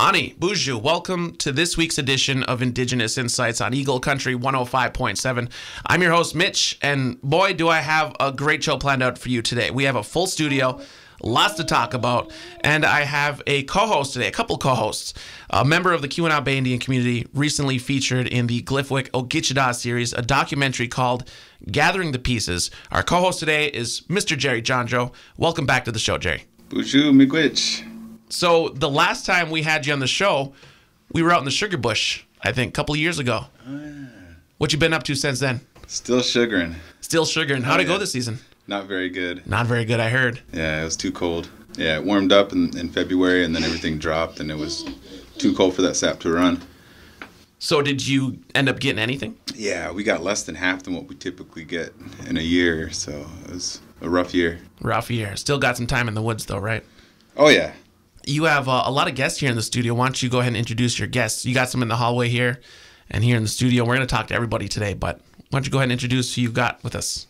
Ani, Buju, welcome to this week's edition of Indigenous Insights on Eagle Country 105.7. I'm your host, Mitch, and boy, do I have a great show planned out for you today. We have a full studio, lots to talk about, and I have a co-host today, a couple co-hosts. A member of the Keweenaw Bay Indian community recently featured in the GLIFWC Ogichida series, a documentary called Gathering the Pieces. Our co-host today is Mr. Jerry Jondreau. Welcome back to the show, Jerry. Bonjour, Miigwech. So the last time we had you on the show, we were out in the sugar bush, I think, a couple of years ago. Oh, yeah. What you been up to since then? Still sugaring. Still sugaring. How'd it go this season? Not very good. Not very good, I heard. Yeah, it was too cold. Yeah, it warmed up in February, and then everything dropped, and it was too cold for that sap to run. So did you end up getting anything? Yeah, we got less than half than what we typically get in a year, so it was a rough year. Rough year. Still got some time in the woods, though, right? Oh, yeah. You have a lot of guests here in the studio. Why don't you go ahead and introduce your guests? You got some in the hallway here and here in the studio. We're going to talk to everybody today, but why don't you go ahead and introduce who you've got with us?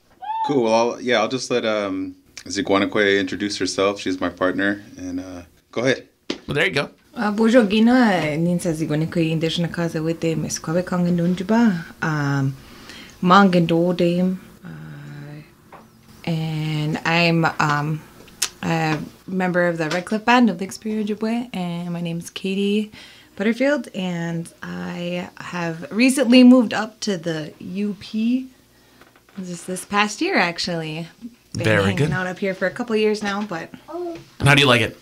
Cool. Well, I'll just let Zigwanakwe introduce herself. She's my partner, and go ahead. Well, there you go. Bonjour, Gina. Ninsa Zigwanakwe Indigenous Kaza with the Miss Kwabekangan Dunjuba, Mangan and I'm a member of the Red Cliff Band of the Experia Ojibwe, and my name is Katie Butterfield, and I have recently moved up to the UP this past year, actually. Been Very hanging good. out up here for a couple of years now, but And how do you like it?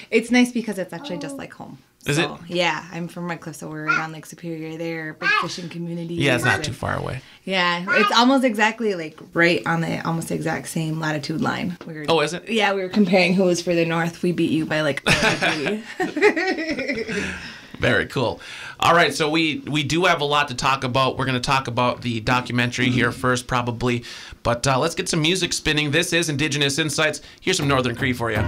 it's nice because it's actually just like home. Is it? Yeah, I'm from Red Cliff, so we're right on Lake Superior there, big fishing community. Yeah, it's not too far away. Yeah, it's almost exactly like right on the almost exact same latitude line. Oh, is it? Yeah, we were comparing who was further north. We beat you by like a degree. Very cool. All right, so we do have a lot to talk about. We're going to talk about the documentary here first, probably. But let's get some music spinning. This is Indigenous Insights. Here's some Northern Cree for you.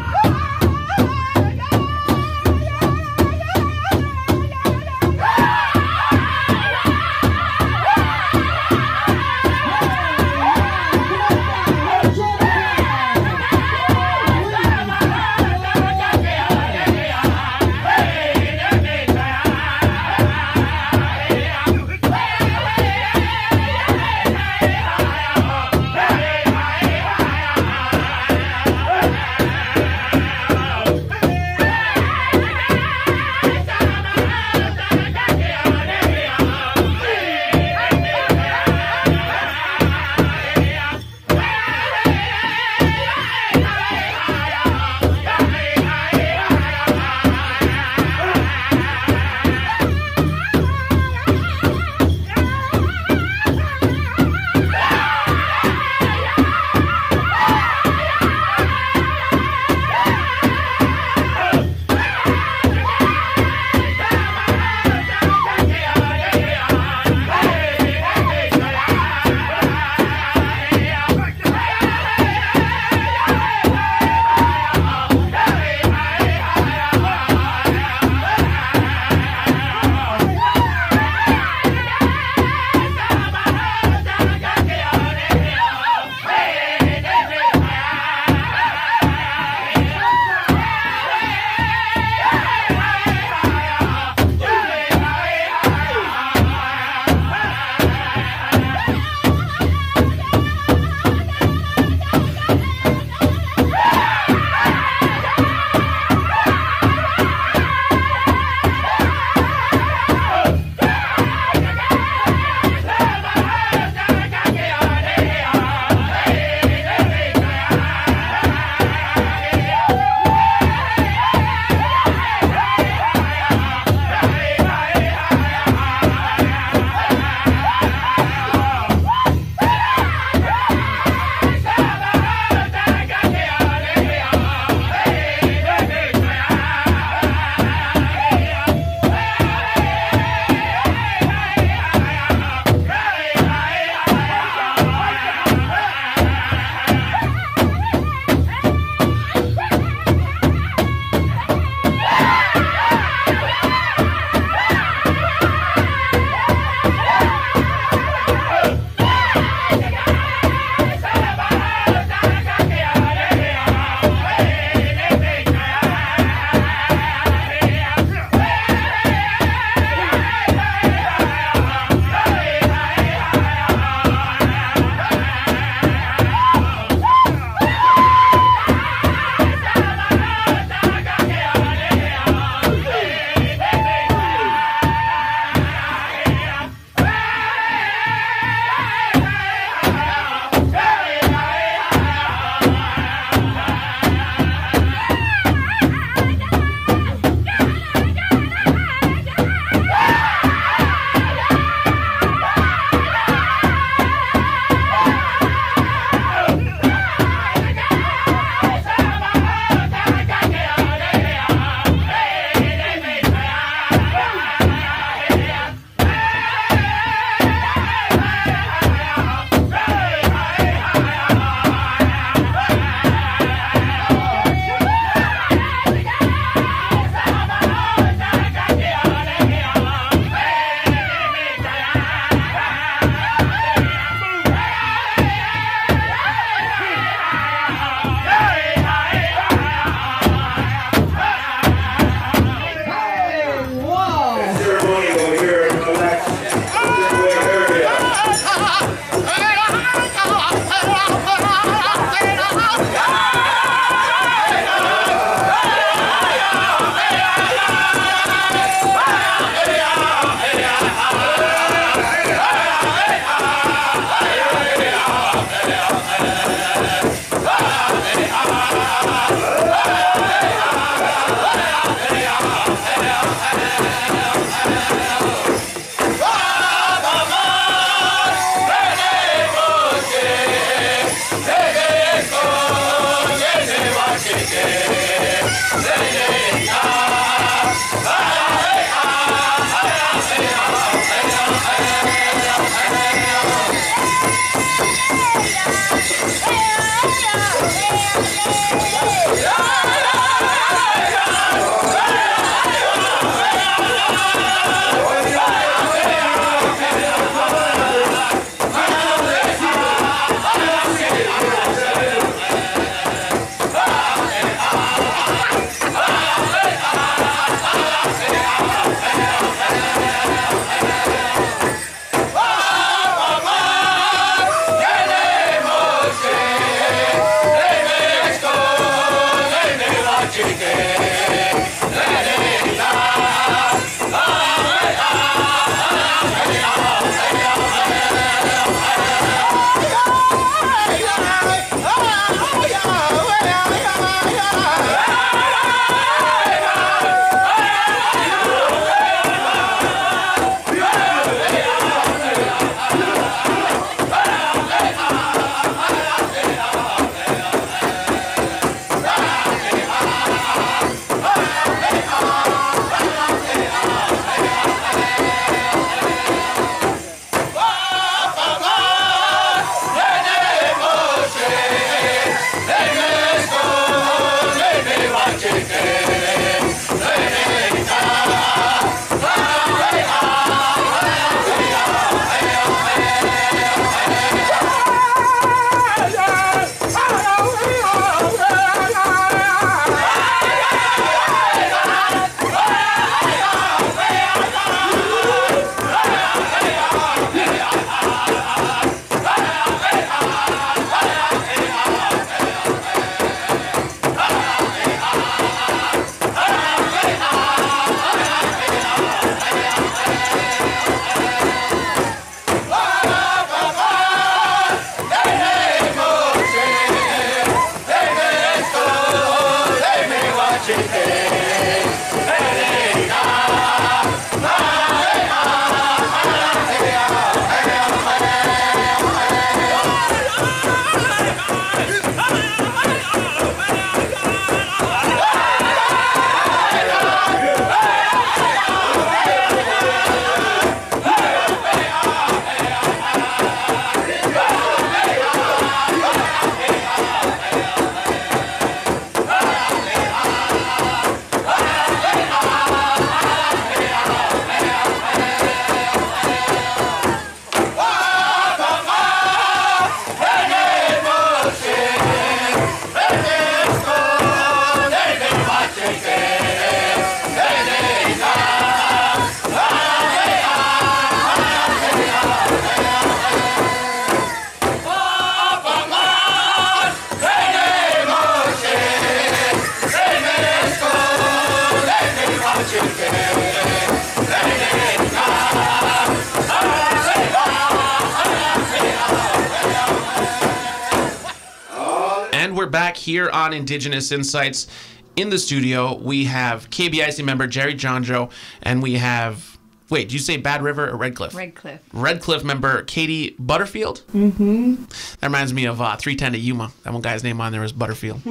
back here on Indigenous Insights. In the studio, we have KBIC member Jerry Jondreau, and we have, wait, did you say Bad River or Red Cliff? Red Cliff. Red Cliff member Katie Butterfield. Mm-hmm. That reminds me of 310 to Yuma. That one guy's name on there is Butterfield.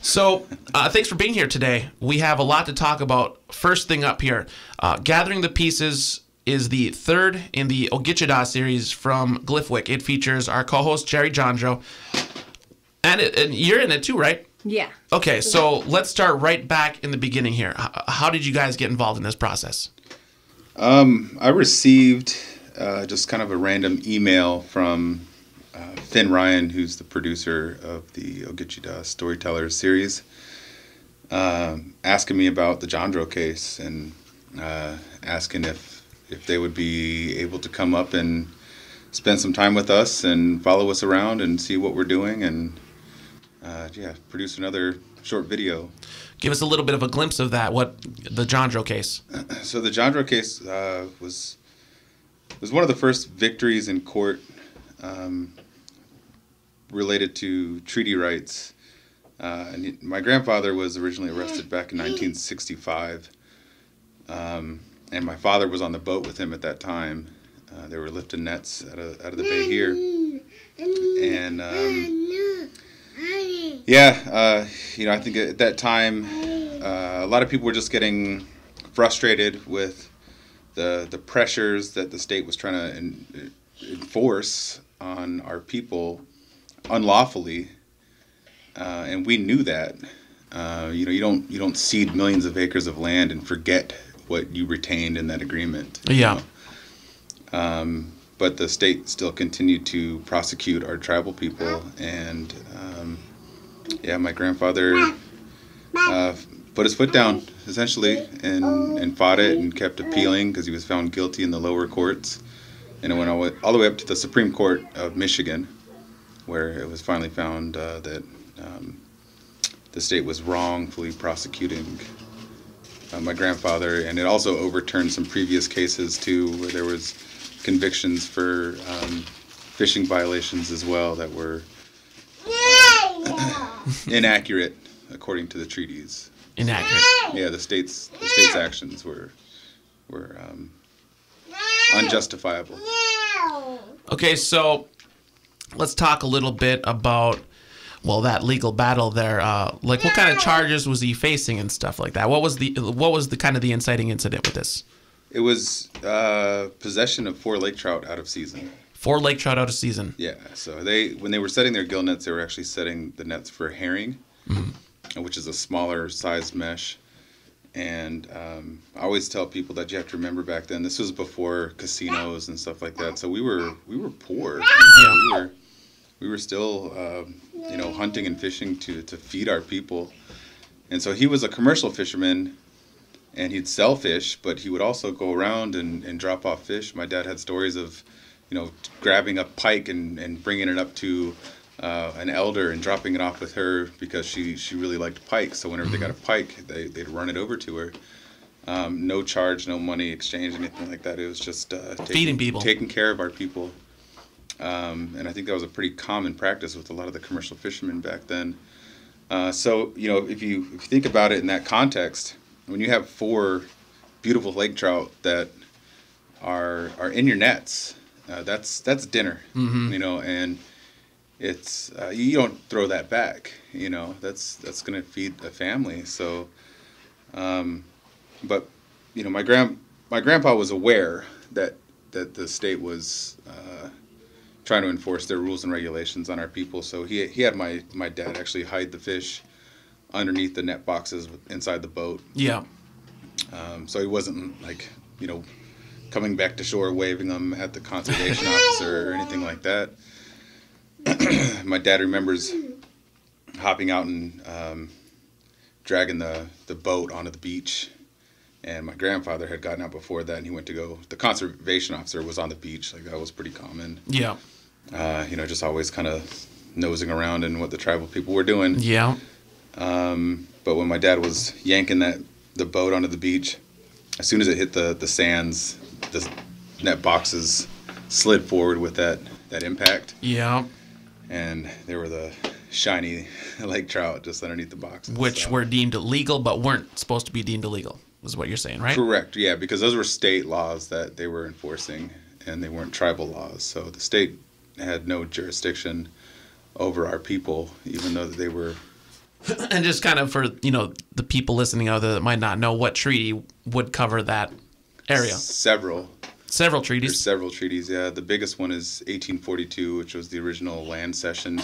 So, thanks for being here today. We have a lot to talk about. First thing up here, Gathering the Pieces is the third in the Ogichida series from GLIFWC. It features our co-host Jerry Jondreau, and you're in it too, right? Yeah. Okay, so let's start right back in the beginning here. How did you guys get involved in this process? I received just kind of a random email from Finn Ryan, who's the producer of the Ogichida Storytellers series, asking me about the Jondreau case and asking if they would be able to come up and spend some time with us and follow us around and see what we're doing and produce another short video. Give us a little bit of a glimpse of that, what the Jondreau case. So the Jondreau case was one of the first victories in court related to treaty rights. And my grandfather was originally arrested back in 1965, and my father was on the boat with him at that time. They were lifting nets out of the bay here, and I think at that time a lot of people were just getting frustrated with the pressures that the state was trying to enforce on our people unlawfully, and we knew that. You don't cede millions of acres of land and forget what you retained in that agreement. Yeah. But the state still continued to prosecute our tribal people, and my grandfather put his foot down essentially and fought it and kept appealing because he was found guilty in the lower courts, and it went all the way up to the Supreme Court of Michigan, where it was finally found that the state was wrongfully prosecuting my grandfather, and it also overturned some previous cases too, where there was convictions for fishing violations as well that were inaccurate according to the treaties. Inaccurate. Yeah, the state's actions were unjustifiable. Okay, so let's talk a little bit about that legal battle there. Like, what kind of charges was he facing and stuff like that? What was the kind of the inciting incident with this? It was possession of 4 lake trout out of season. 4 lake trout out of season. Yeah. So when they were setting their gill nets, they were actually setting the nets for herring, which is a smaller size mesh. And I always tell people that you have to remember back then, this was before casinos and stuff like that. So we were poor. Yeah. We were still hunting and fishing to feed our people. And so he was a commercial fisherman, and he'd sell fish, but he would also go around and drop off fish. My dad had stories of, grabbing a pike and bringing it up to an elder and dropping it off with her because she really liked pike. So whenever they got a pike, they'd run it over to her. No charge, no money exchange, anything like that. It was just feeding people, taking care of our people. And I think that was a pretty common practice with a lot of the commercial fishermen back then. So if you think about it in that context, when you have 4 beautiful lake trout that are in your nets, that's dinner. And it's you don't throw that back. That's going to feed a family. So, but my grandpa was aware that the state was trying to enforce their rules and regulations on our people. So he had my dad actually hide the fish underneath the net boxes inside the boat. Yeah. So he wasn't coming back to shore waving them at the conservation officer or anything like that. My dad remembers hopping out and dragging the boat onto the beach, and my grandfather had gotten out before that, and he went to go. The conservation officer was on the beach, like that was pretty common. Yeah. Just always kind of nosing around in what the tribal people were doing. Yeah. But when my dad was yanking the boat onto the beach, as soon as it hit the sands, the net boxes slid forward with that impact. Yeah. And there were shiny lake trout just underneath the boxes. Which were deemed illegal but weren't supposed to be deemed illegal, is what you're saying, right? Correct, yeah, because those were state laws that they were enforcing, and they weren't tribal laws. So the state had no jurisdiction over our people, even though they were... And just kind of for, the people listening out there that might not know, what treaty would cover that area? Several treaties. There's several treaties, yeah. The biggest one is 1842, which was the original land cession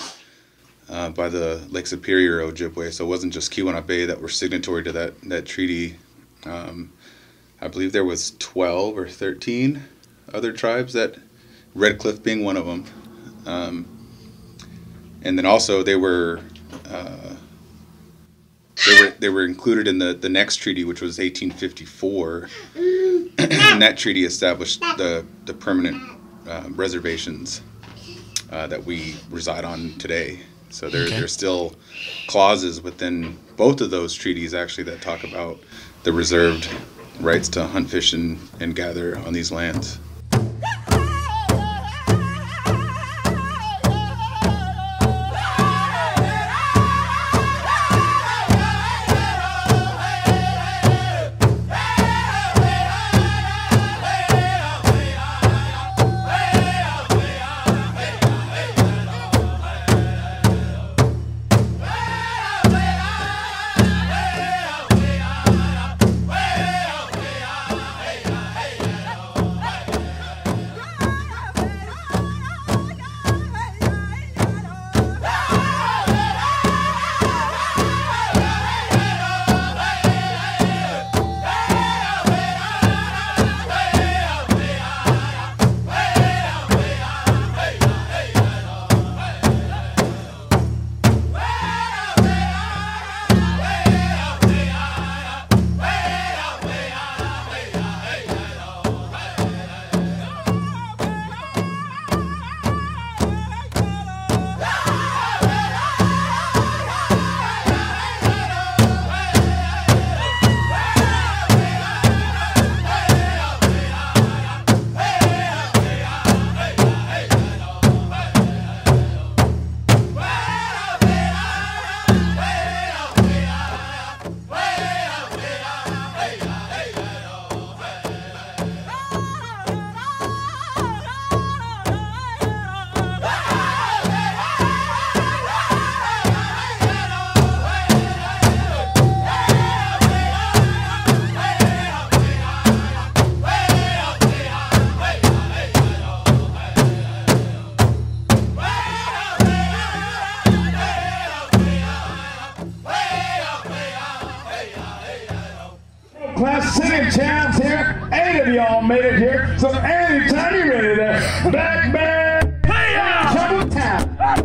by the Lake Superior Ojibwe. So it wasn't just Keweenaw Bay that were signatory to that treaty. I believe there was 12 or 13 other tribes, that Red Cliff being one of them. And then also they were included in the next treaty, which was 1854, and that treaty established the permanent reservations that we reside on today. So there's still clauses within both of those treaties actually that talk about the reserved rights to hunt, fish, and gather on these lands. Class singing champs here. 8 of y'all made it here. So anytime you're ready there, back man, hey, trouble town. Bye.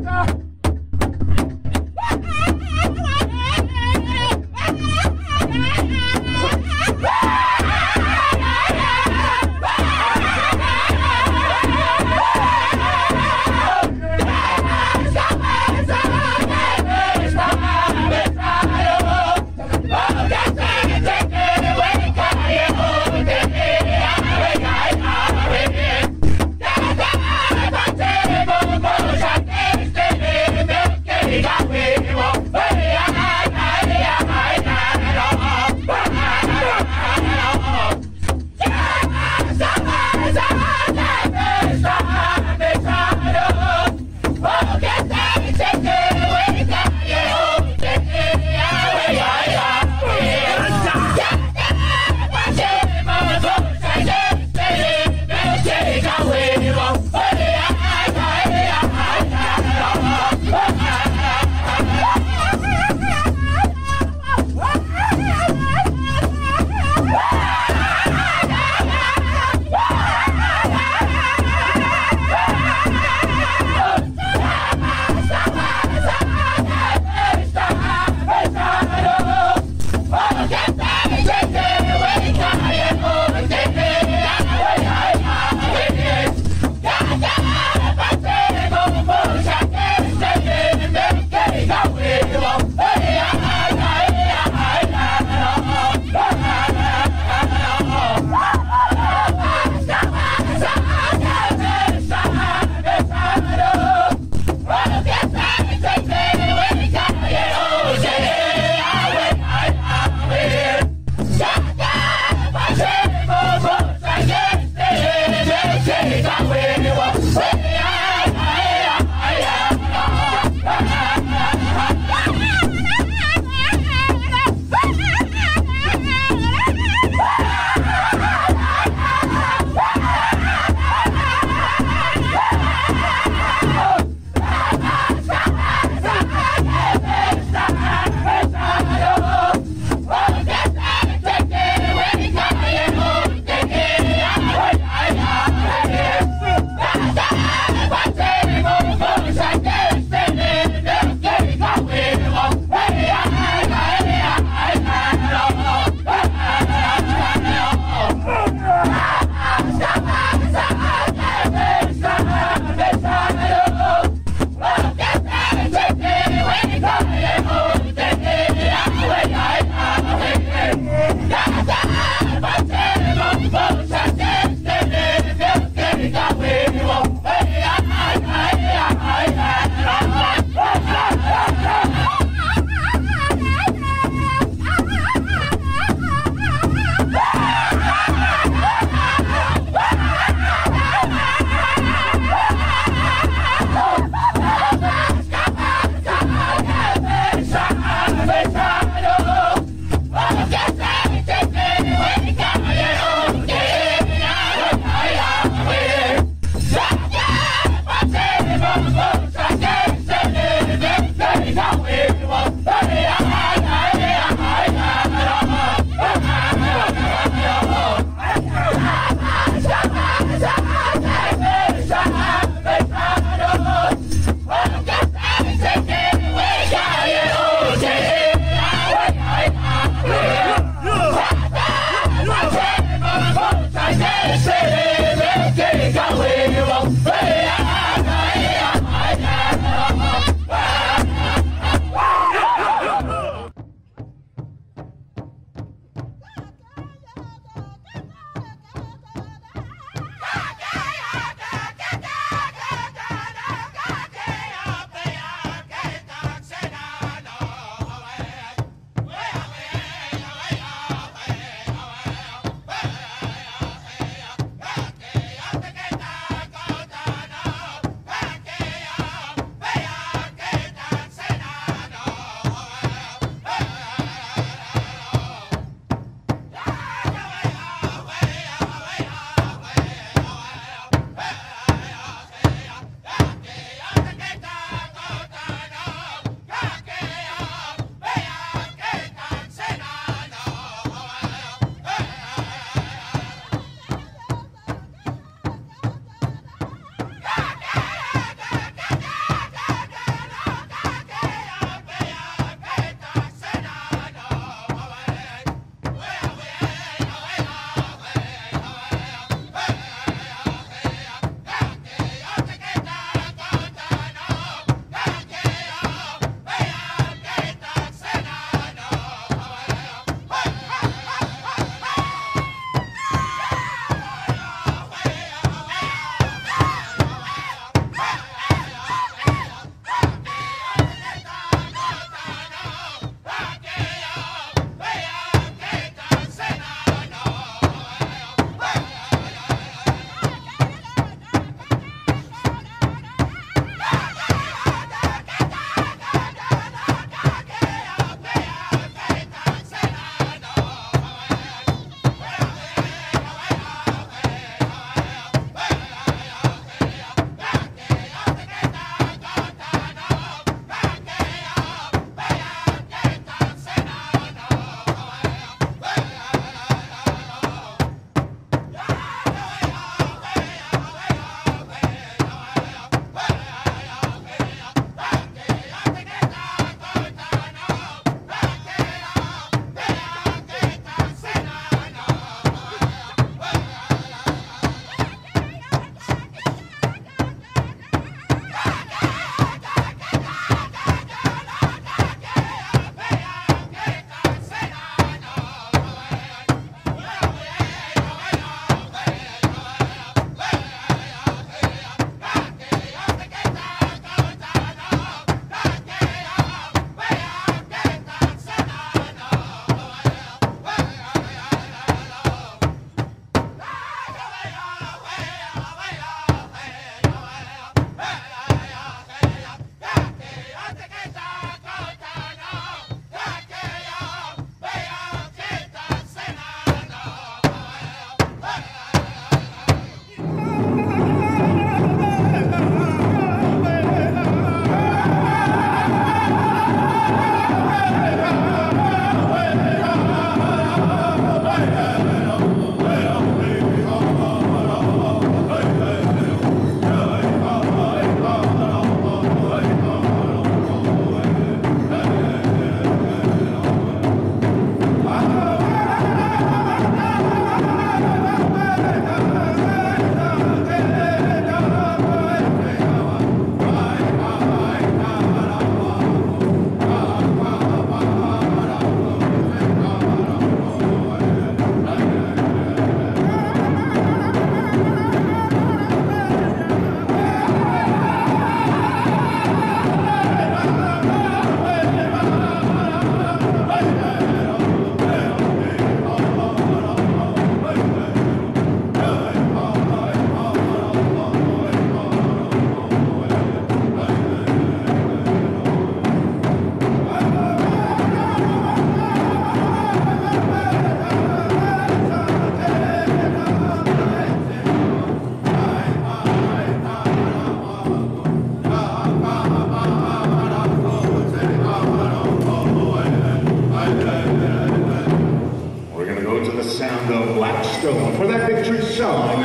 sound of Blackstone for that victory song.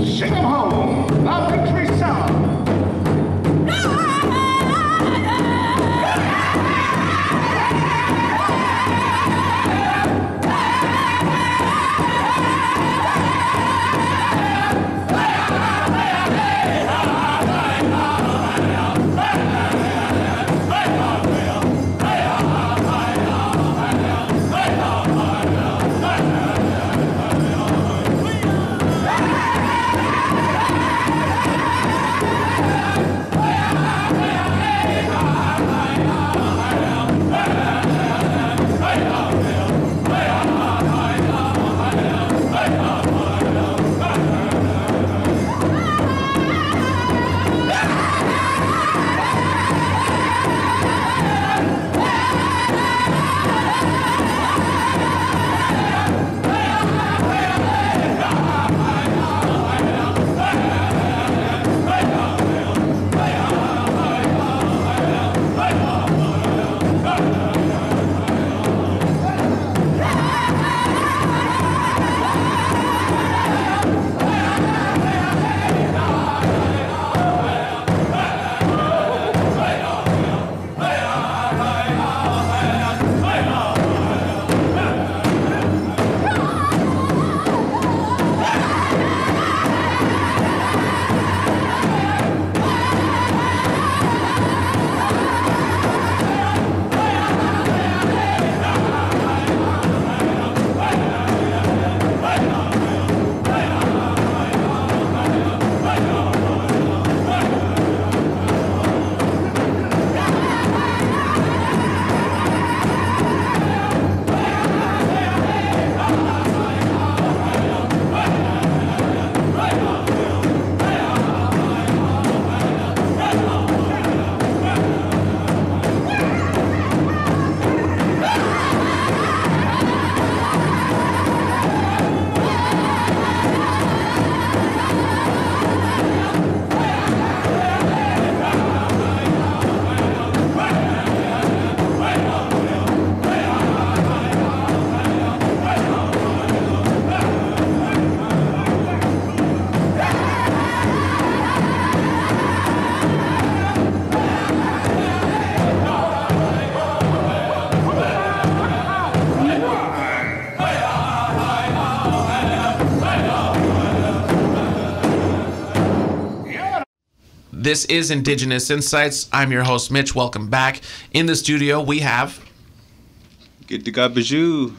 Sing 'em home, a victory song. This is Indigenous Insights. I'm your host, Mitch. Welcome back. In the studio, we have... Gitigabaju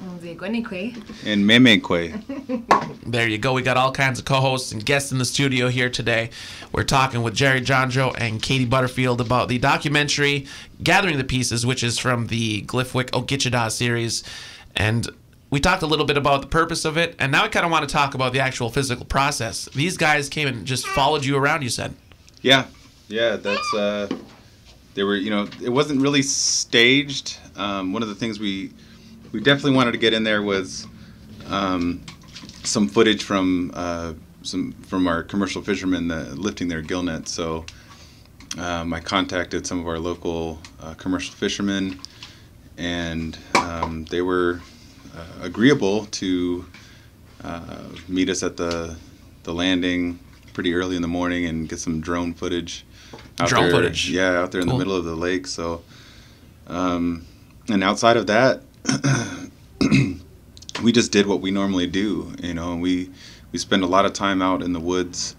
and Miigwech. There you go. We got all kinds of co-hosts and guests in the studio here today. We're talking with Jerry Jondreau and Katie Butterfield about the documentary Gathering the Pieces, which is from the GLIFWC series. And we talked a little bit about the purpose of it, and now we kind of want to talk about the actual physical process. These guys came and just followed you around, you said. Yeah, that's they were, it wasn't really staged. One of the things we definitely wanted to get in there was some footage from our commercial fishermen lifting their gill nets. So I contacted some of our local commercial fishermen, and they were agreeable to meet us at the landing pretty early in the morning and get some drone footage. Drone footage? Yeah, out there in the middle of the lake. So, and outside of that, we just did what we normally do. We spend a lot of time out in the woods,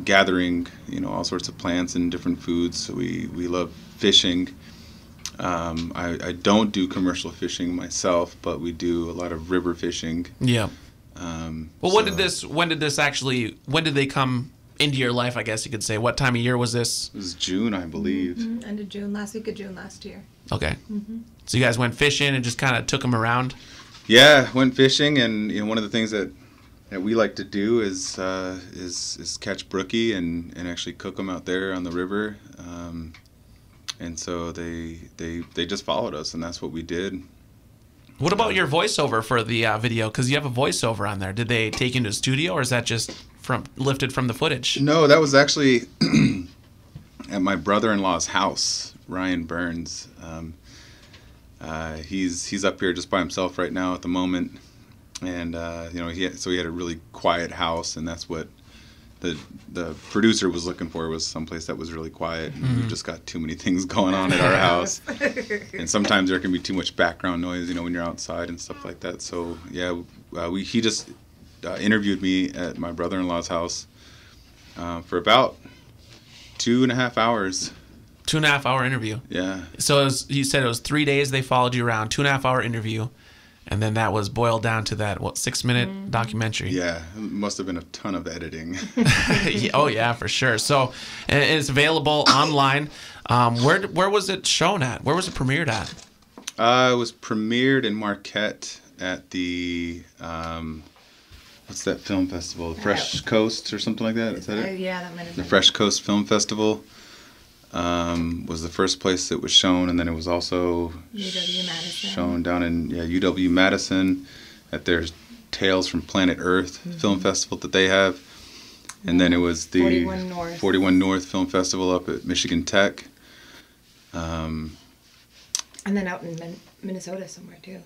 gathering, all sorts of plants and different foods. So we love fishing. I don't do commercial fishing myself, but we do a lot of river fishing. Yeah. Well, when did they come into your life, I guess you could say? What time of year was this? It was June, I believe. Mm-hmm. End of June, last week of June last year. Okay. Mm-hmm. So you guys went fishing and just kind of took them around? Yeah, went fishing, and one of the things that we like to do is catch brookie and actually cook them out there on the river. And so they just followed us, and that's what we did. What about your voiceover for the video? Because you have a voiceover on there. Did they take you into the studio, or is that just lifted from the footage? No, that was actually at my brother-in-law's house, Ryan Burns. He's up here just by himself right now at the moment, and he had a really quiet house, and that's what the producer was looking for, was someplace that was really quiet. And we've just got too many things going on at our house, and sometimes there can be too much background noise, when you're outside and stuff like that. So yeah, he just interviewed me at my brother-in-law's house for about 2.5 hours. 2.5 hour interview. Yeah. So you said it was 3 days they followed you around, 2.5 hour interview, and then that was boiled down to that 6-minute documentary. Yeah, it must have been a ton of editing. Oh yeah, for sure. So, and it's available online. Where was it shown at? Where was it premiered at? It was premiered in Marquette at the what's that film festival? The Fresh Coast or something like that? Is that it? Yeah, that might have been. The Fresh Coast Film Festival was the first place it was shown, and then it was also UW-Madison. shown down in UW-Madison at their Tales from Planet Earth film festival that they have. And then it was the 41 North Film Festival up at Michigan Tech. And then out in Minnesota somewhere too.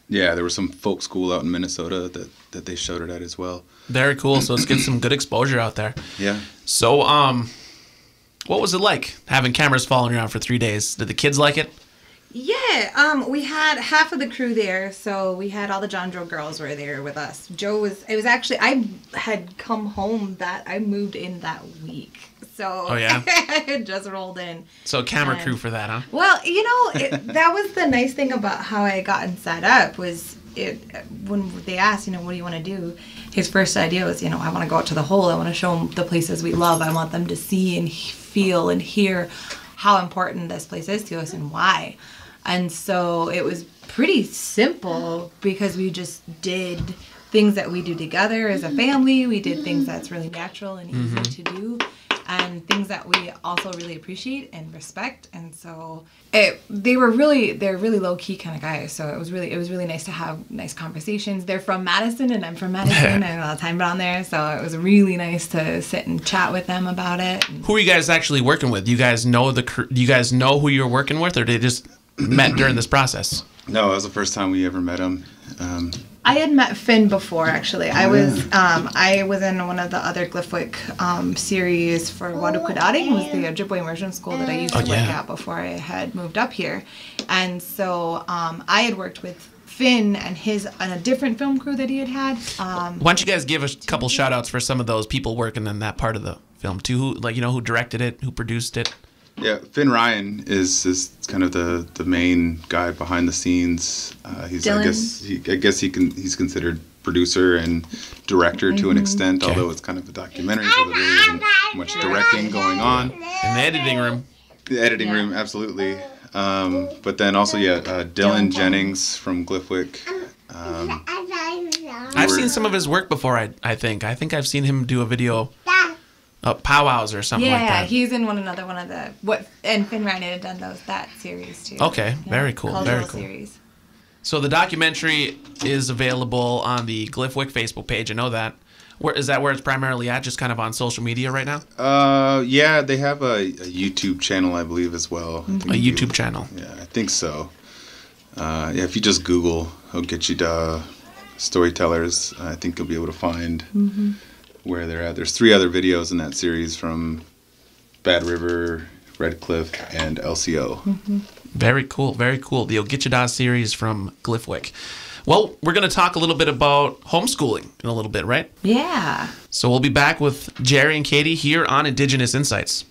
Yeah, there was some folk school out in Minnesota that they showed it at as well. Very cool. So it's getting some good exposure out there. Yeah. So, what was it like having cameras following you around for 3 days? Did the kids like it? Yeah, we had half of the crew there, so we had all the Jondreau girls were there with us. I had come home I moved in that week. So oh, yeah? I had just rolled in. So camera crew for that, huh? Well, that was the nice thing about how I gotten set up was when they asked, what do you want to do? His first idea was, I want to go out to the hole. I want to show them the places we love. I want them to see and feel and hear how important this place is to us and why. And so it was pretty simple because we just did things that we do together as a family. We did things that's really natural and easy to do, and things that we also really appreciate and respect. And so they're really low key kind of guys. So it was really nice to have nice conversations. They're from Madison and I'm from Madison. I had a lot of time down there, so it was really nice to sit and chat with them about it. Who are you guys actually working with? Do you guys know do you guys know who you're working with, or did they just met during this process? No, it was the first time we ever met him. I had met Finn before, actually. I was in one of the other GLIFWC series for Wadukudari, was the Ojibwe immersion school that I used to work at before I had moved up here. And so I had worked with Finn and a different film crew that he had. Why don't you guys give a couple shout outs for some of those people working in that part of the film too, who directed it, who produced it? Yeah, Finn Ryan is kind of the main guy behind the scenes. He's Dylan. I guess he's considered producer and director to an extent, although it's kind of a documentary, so there really isn't much directing going on. In the editing room. The editing room, absolutely. But then also, Dylan Jennings from GLIFWC. I've seen some of his work before. I think I've seen him do a video. Powwows or something like that. Yeah, he's in one of the and Finn Ryan had done that series too. Okay, very cool, very cool. Series. So the documentary is available on the GLIFWC Facebook page. I know that. Is that where it's primarily at? Just kind of on social media right now? Yeah, they have a YouTube channel, I believe, as well. A YouTube channel. Yeah, I think so. If you just Google, it'll get you to storytellers. I think you'll be able to find. Where they're at. There's 3 other videos in that series from Bad River, Red Cliff, and LCO. Very cool, very cool. The Ogichida series from GLIFWC. Well, we're going to talk a little bit about homeschooling in a little bit, right? Yeah. So we'll be back with Jerry and Katie here on Indigenous Insights.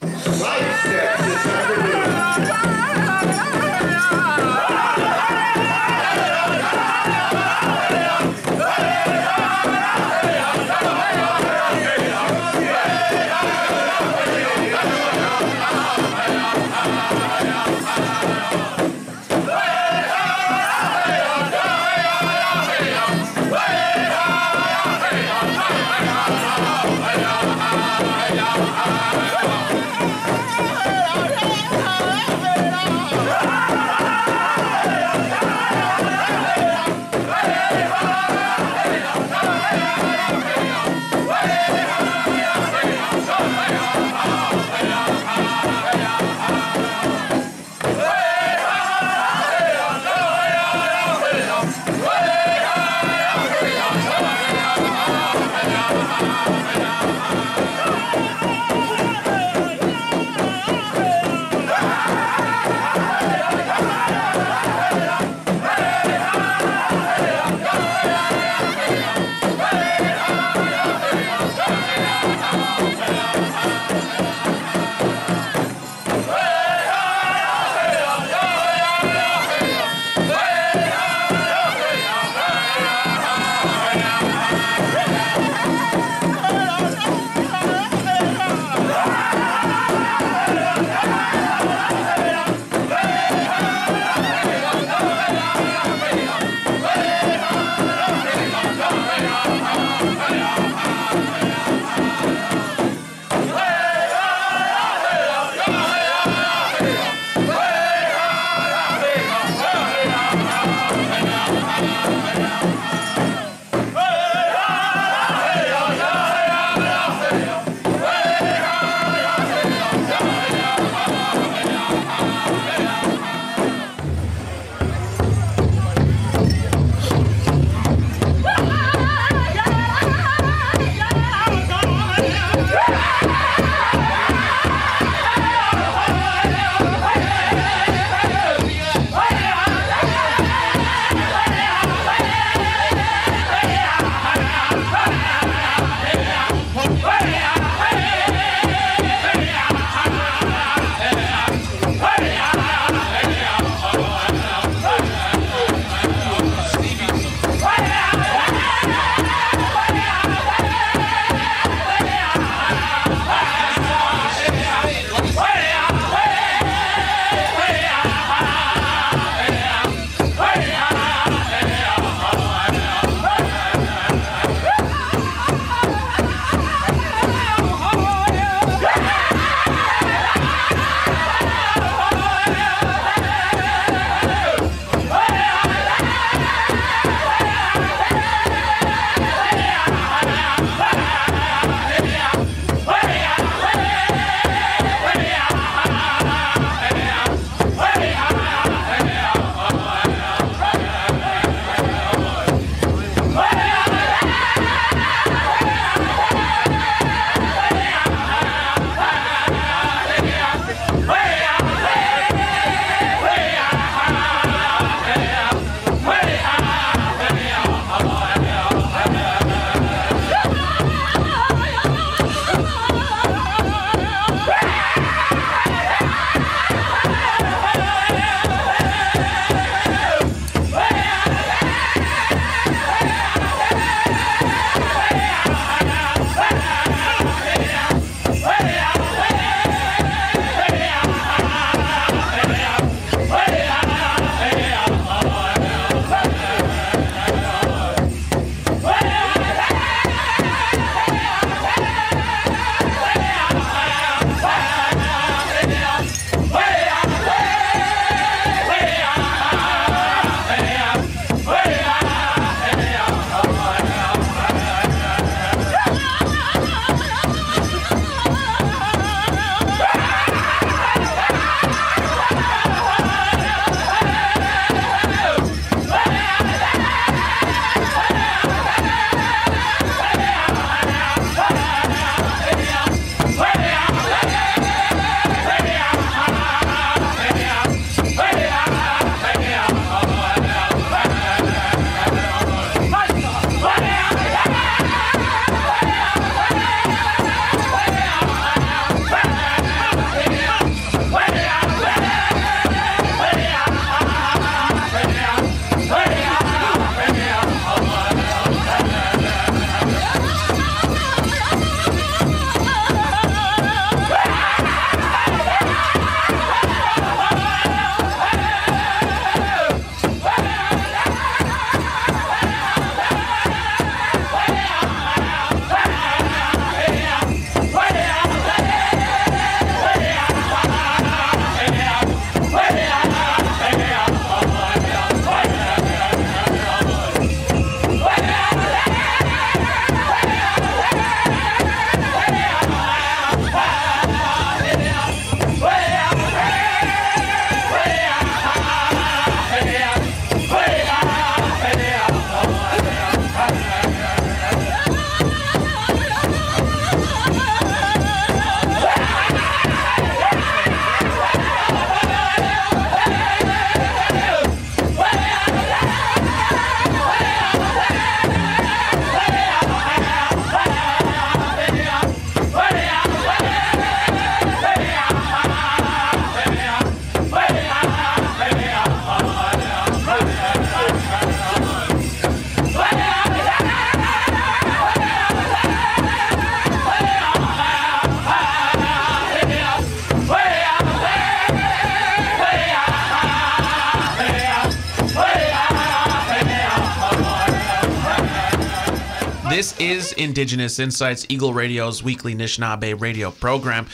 This is Indigenous Insights, Eagle Radio's weekly Anishinaabe radio program.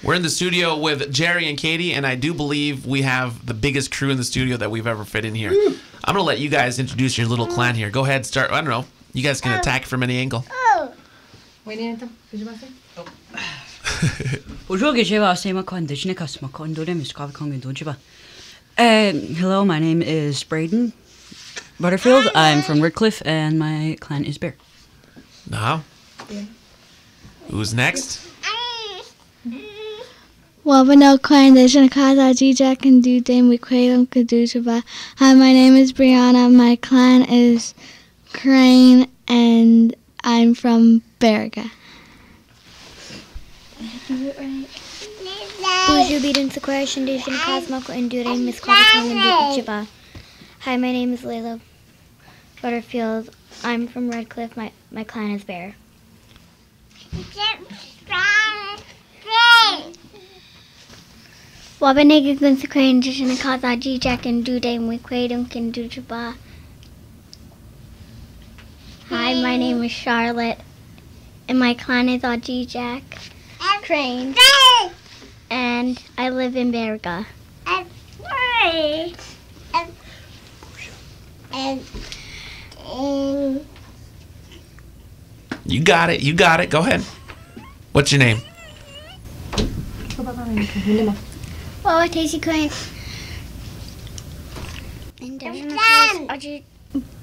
We're in the studio with Jerry and Katie, and I do believe we have the biggest crew in the studio that we've ever fit in here. I'm going to let you guys introduce your little clan here. Go ahead, start. I don't know. You guys can attack from any angle. Hello, my name is Braden Butterfield. I'm from Redcliffe, and my clan is Bear. Now, who's next? Wabano Clan Kaza Jijak and do Dame Miigwech Kaduchaba. Hi, my name is Brianna. My clan is Crane, and I'm from Baraga. Hi, my name is Layla Butterfield. I'm from Redcliffe. My clan is Bear. Hi, my name is Charlotte, and my clan is Ajijak Crane, and I live in Baraga. You got it. You got it. Go ahead. What's your name? Oh, Tasty Crane. And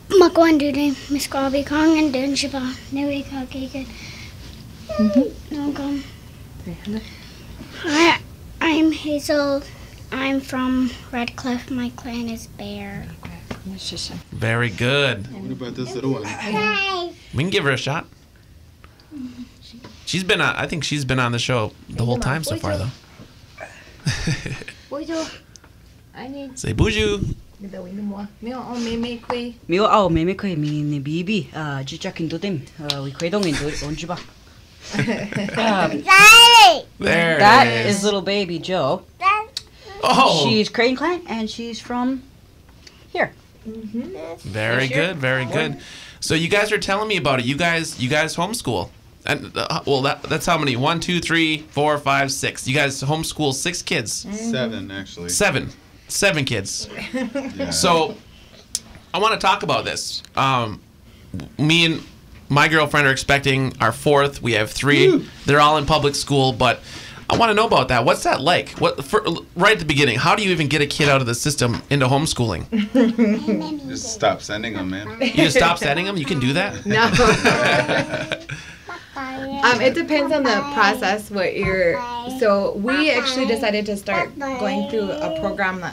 Makwan Dude, Miss Garby Kong, and Dun Shiba. Never call Kagan. Hi, I'm Hazel. I'm from Redcliffe. My clan is Bear. Very good. What about this little one? We can give her a shot. She's been on, I think she's been on the show the whole time so far, though. Say buju. There That it is little baby Joe. Oh, She's Crane Clan, and she's from here. very good, very good. So you guys are telling me about it. You guys homeschool, and well, that's how many? 1, 2, 3, 4, 5, 6. You guys homeschool 6 kids. 7, actually. 7 kids. Yeah. So I want to talk about this. Me and my girlfriend are expecting our 4th. We have 3. Woo. They're all in public school, but I want to know about that. What's that like? Right at the beginning, how do you even get a kid out of the system into homeschooling? Just stop sending them, man. You just stop sending them? You can do that? No. It depends on the process. So we actually decided to start going through a program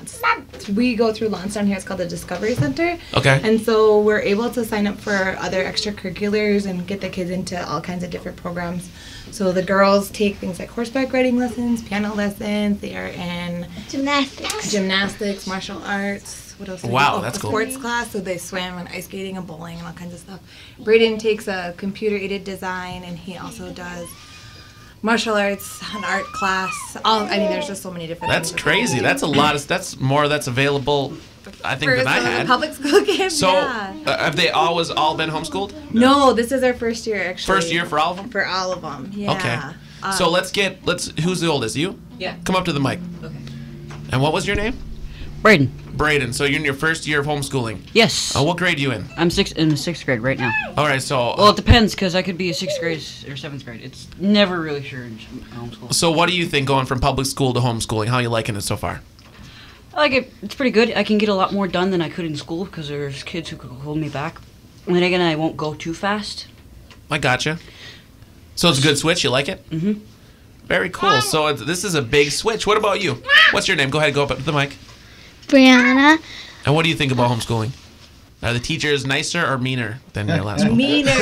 we go through Lansdowne here. It's called the Discovery Center. Okay. And so we're able to sign up for other extracurriculars and get the kids into all kinds of different programs. So the girls take things like horseback riding lessons, piano lessons. They are in gymnastics, martial arts. What else? Wow, that's cool. Sports class, so they swim and ice skating and bowling and all kinds of stuff. Braden takes a computer-aided design, and he also does martial arts, an art class. There's just so many different. That's things. crazy. That's a lot. That's more that's available, I think, than I had. Public school kids. So yeah. Have they always all been homeschooled? No, this is our first year actually. First year for all of them? For all of them. Yeah. Okay. So who's the oldest? You? Yeah. Come up to the mic. Okay. And what was your name? Braden. Braden. So you're in your first year of homeschooling. Yes. What grade are you in? I'm in 6th grade right now. All right. So. Well, it depends, because I could be a 6th grade or 7th grade. It's never really sure in homeschool. So what do you think going from public school to homeschooling? How are you liking it so far? I like it. It's pretty good. I can get a lot more done than I could in school, because there's kids who could hold me back. And then again, I won't go too fast. I gotcha. So it's a good switch. You like it? Mm-hmm. Very cool. So this is a big switch. What about you? What's your name? Go ahead. Go up to the mic. Brianna. And what do you think about homeschooling? Are the teachers nicer or meaner than your last school? Meaner.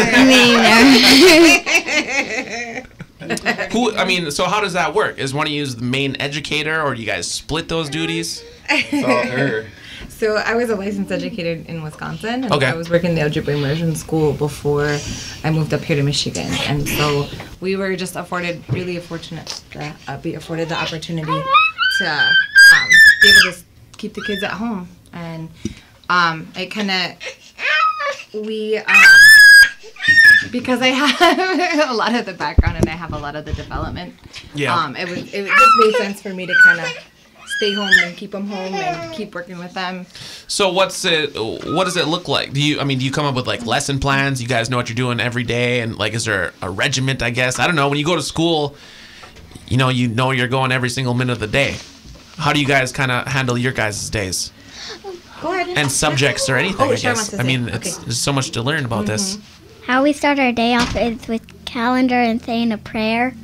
So how does that work? Is one of you the main educator, or do you guys split those duties? It's all her. So I was a licensed educator in Wisconsin, and Okay. I was working in the Ojibwe immersion school before I moved up here to Michigan. And so we were just really fortunate to be afforded the opportunity to be able to keep the kids at home. And because I have a lot of the background and I have a lot of the development. Yeah. It just made sense for me to kind of stay home and keep them home and keep working with them. So what does it look like? Do you come up with like lesson plans? You guys know what you're doing every day, and like, is there a regiment, I guess? I don't know. When you go to school, you know you're going every single minute of the day. How do you guys kind of handle your guys' days? Go ahead. And subjects or anything, I guess. I mean, okay. there's so much to learn about this. How we start our day off is with calendar and saying a prayer.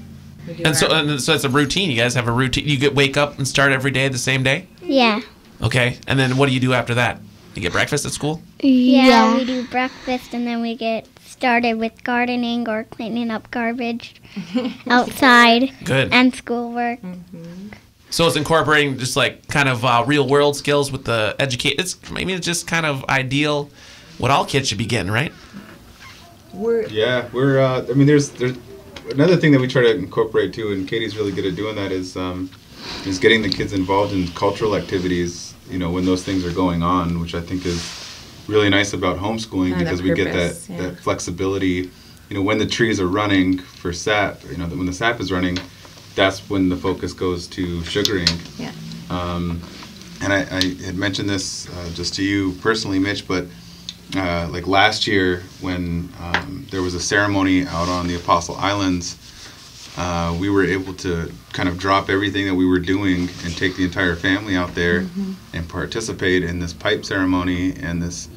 And so it's a routine. You guys have a routine. You wake up and start every day the same day? Yeah. Okay. And then what do you do after that? You get breakfast at school? Yeah, we do breakfast and then we get started with gardening or cleaning up garbage outside. Good. And schoolwork. So it's incorporating just like kind of real world skills with the educate. It's just kind of ideal what all kids should be getting, right? We're there's another thing that we try to incorporate too, and Katie's really good at doing that, is getting the kids involved in cultural activities, when those things are going on, which I think is really nice about homeschooling, because we get that flexibility. When the trees are running for sap, when the sap is running, that's when the focus goes to sugaring. Yeah. And I had mentioned this just to you personally, Mitch, but like last year when there was a ceremony out on the Apostle Islands, we were able to kind of drop everything that we were doing and take the entire family out there and participate in this pipe ceremony and this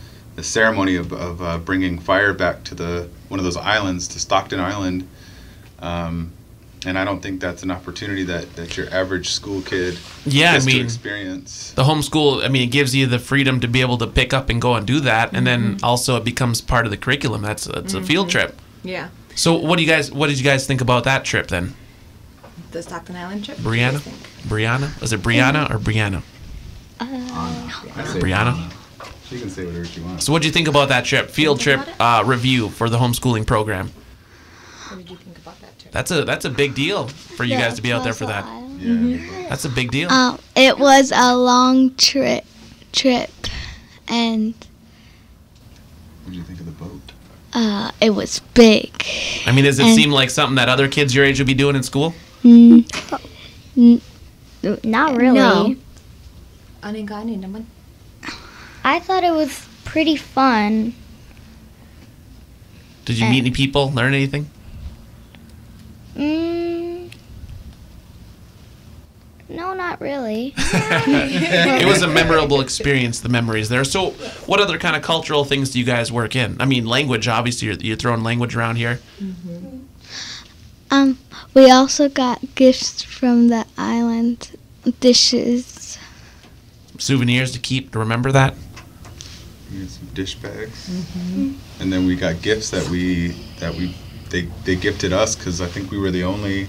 ceremony of bringing fire back to one of those islands, to Stockton Island. And I don't think that's an opportunity that your average school kid gets to experience. The homeschool, it gives you the freedom to be able to pick up and go and do that, and then also it becomes part of the curriculum. That's a field trip. Yeah. So what did you guys think about that trip then? The Stockton Island trip? Brianna? Is it Brianna or Brianna? Brianna? She can say whatever she wants. So what did you think about that trip? Field trip review for the homeschooling program. What did you think about that trip? That's a big deal for you guys to be out there for that. Yeah. That's a big deal. It was a long trip, and What did you think of the boat? it was big. Does it seem like something that other kids your age would be doing in school? Not really. No. I thought it was pretty fun. Did you meet any people, learn anything? No, not really. It was a memorable experience, the memories there. So what other kind of cultural things do you guys work in? Language, obviously, you're throwing language around here. We also got gifts from the island, dishes. Souvenirs to keep, to remember that? We had some dish bags. And then we got gifts that they gifted us, because I think we were the only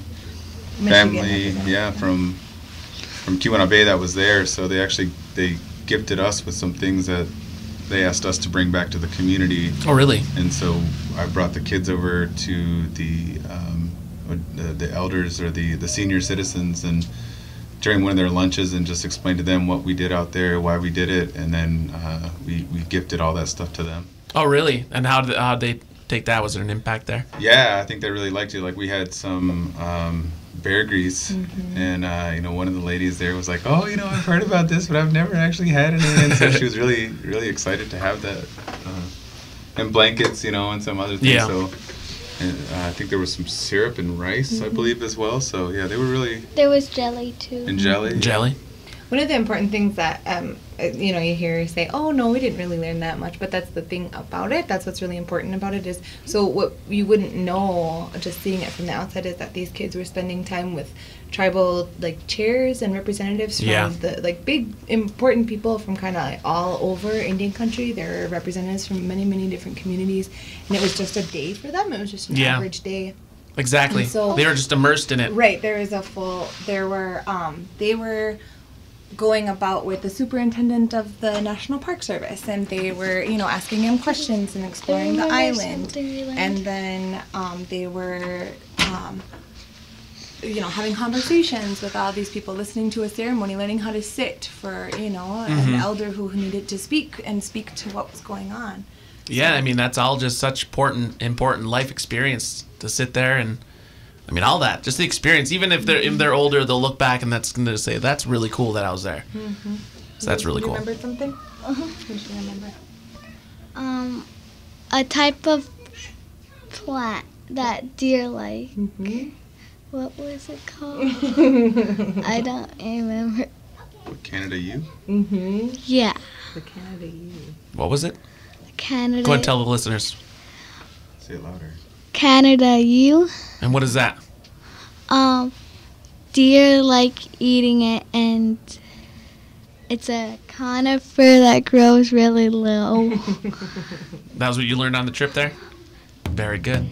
family from Keweenaw Bay that was there. So they gifted us with some things that they asked us to bring back to the community. Oh, really? And so I brought the kids over to the elders or the senior citizens, and during one of their lunches, and just explained to them what we did out there, why we did it, and then we gifted all that stuff to them. Oh, really? And how did they take that? Was there an impact there? Yeah, I think they really liked it. Like, we had some bear grease, and one of the ladies there was like, "Oh, I've heard about this, but I've never actually had any." And so she was really, really excited to have that, and blankets, and some other things. Yeah. So. And I think there was some syrup and rice, I believe, as well. So, yeah, they were really... There was jelly, too. And jelly. Jelly? One of the important things that, you hear say, "Oh, no, we didn't really learn that much." But that's the thing about it. That's what's really important about it is, so what you wouldn't know, just seeing it from the outside, is that these kids were spending time with tribal, chairs and representatives from the, big, important people from kind of all over Indian country. There are representatives from many, many different communities. And it was just a day for them. It was just an average day. Exactly. So, they were just immersed in it. Right. They were going about with the superintendent of the National Park Service, and they were, asking him questions and exploring the island. And then they were, having conversations with all these people, listening to a ceremony, learning how to sit for, an elder who needed to speak to what was going on. Yeah, I mean, that's all just such important life experience to sit there and, I mean, all that, just the experience. Even if they're older, they'll look back and that's going to say, that's really cool that I was there. Mm-hmm. So that's really cool. Remember something? What did you remember? A type of plant that deer like. Mm-hmm. What was it called? I don't remember. Canada U? Mm-hmm. Yeah. The Canada U. What was it? Canada. Go ahead and tell the listeners. Say it louder. Canada U. And what is that? Deer like eating it, and it's a conifer that grows really low. That was what you learned on the trip there? Very good.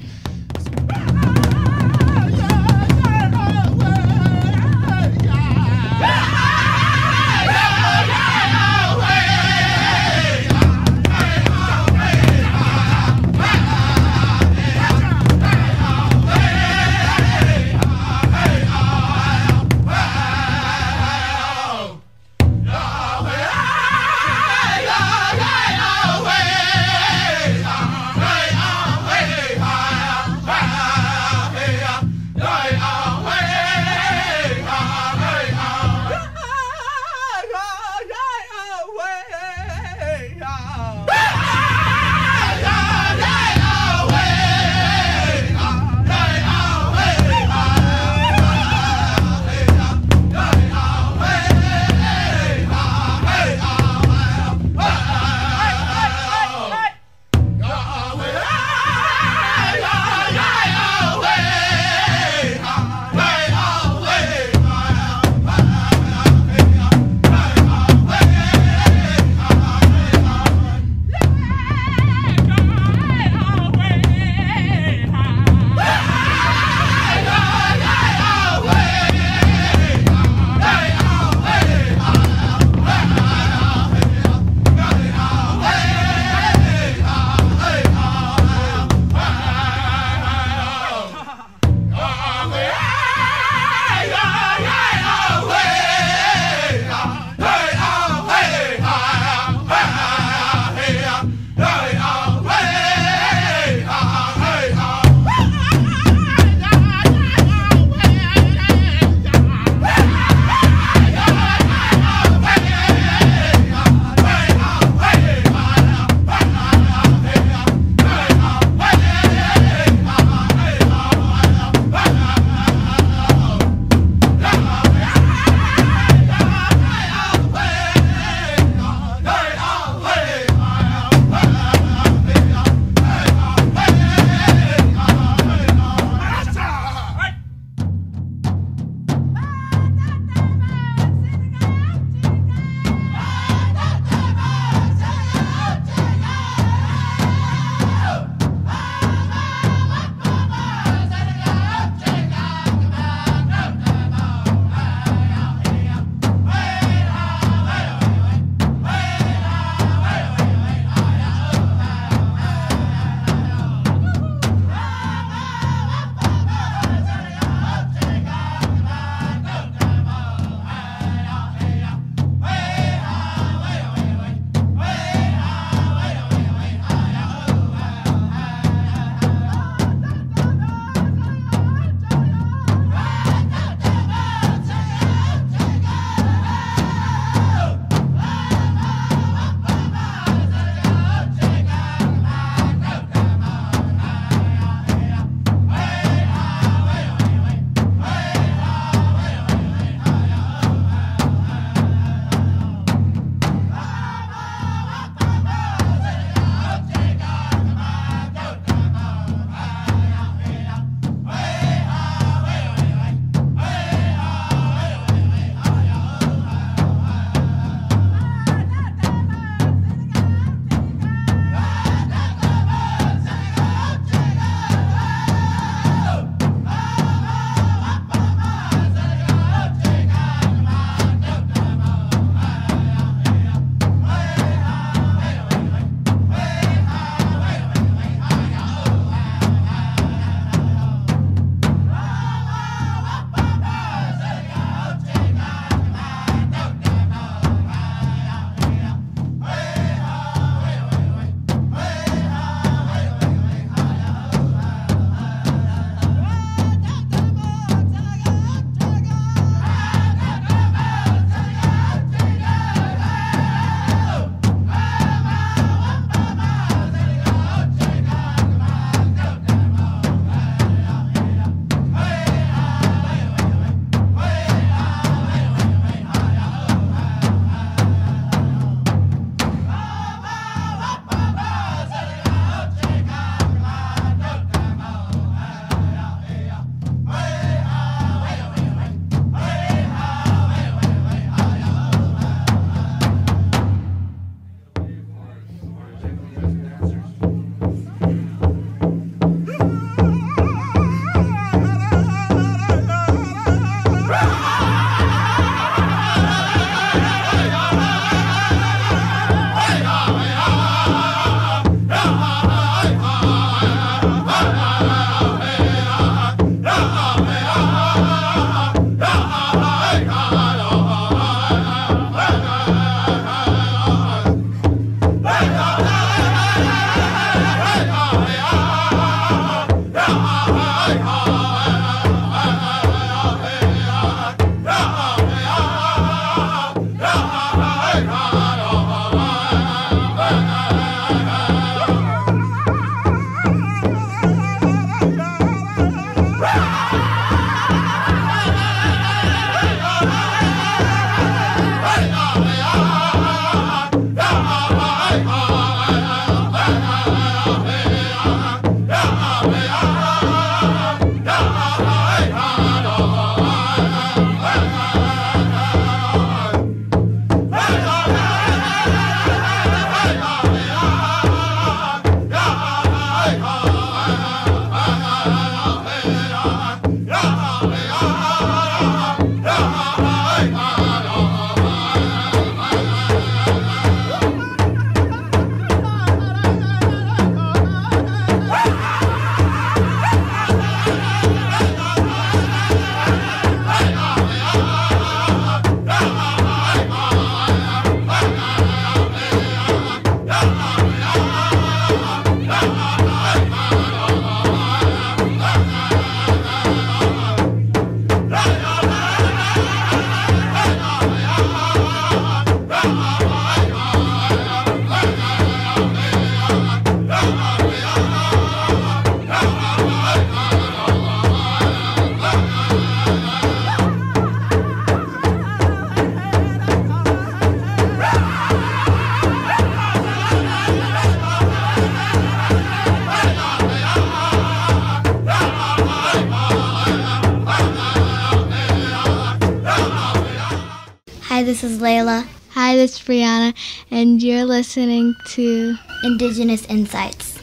this is Layla. Hi, this is Brianna, and you're listening to Indigenous Insights.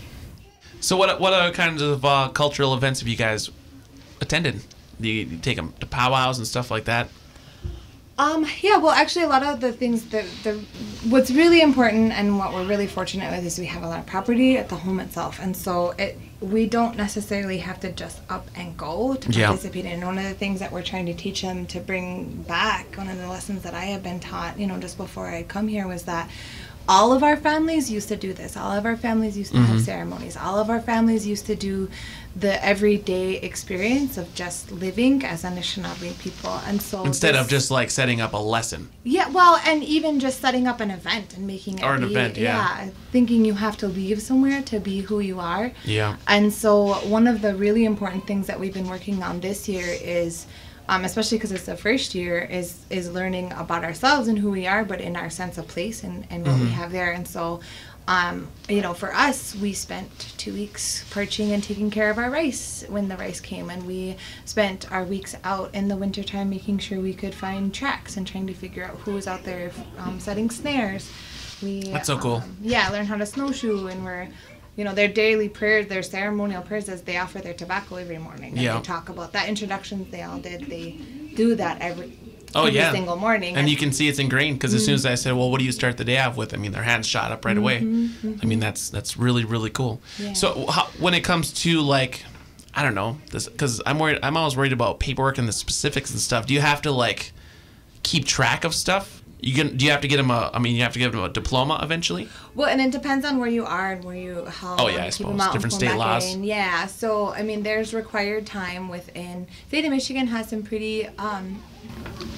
So what other kinds of cultural events have you guys attended? Do you take them to powwows and stuff like that? Yeah, well, actually, a lot of the things what's really important and what we're really fortunate with is we have a lot of property at the home itself, and so we don't necessarily have to just up and go to participate in. One of the things that we're trying to teach them to bring back, one of the lessons that I have been taught, just before I come here, was that all of our families used to do this. All of our families used to have ceremonies. All of our families used to do the everyday experience of just living as Anishinaabe people. And so instead of just like setting up a lesson. Yeah, well, and even just setting up an event and making it or an event, thinking you have to leave somewhere to be who you are. Yeah. And so one of the really important things that we've been working on this year is especially because it's the first year, is learning about ourselves and who we are, but in our sense of place and what we have there. And so, for us, we spent 2 weeks perching and taking care of our rice when the rice came. And we spent our weeks out in the wintertime making sure we could find tracks and trying to figure out who was out there setting snares. That's so cool. Learn how to snowshoe, and we're their daily prayers, their ceremonial prayers, as they offer their tobacco every morning. And they talk about that. Introductions they all did. They do that every single morning. And you can see it's ingrained, because as soon as I said, well, what do you start the day off with? I mean, their hands shot up right away. I mean, that's really, really cool. Yeah. So when it comes to, like, I don't know, because I'm always worried about paperwork and the specifics and stuff. Do you have to, keep track of stuff? Do you have to get them a diploma eventually? Well, and it depends on where you are and how I suppose different state laws. Yeah, so there's required time within. State of Michigan has some pretty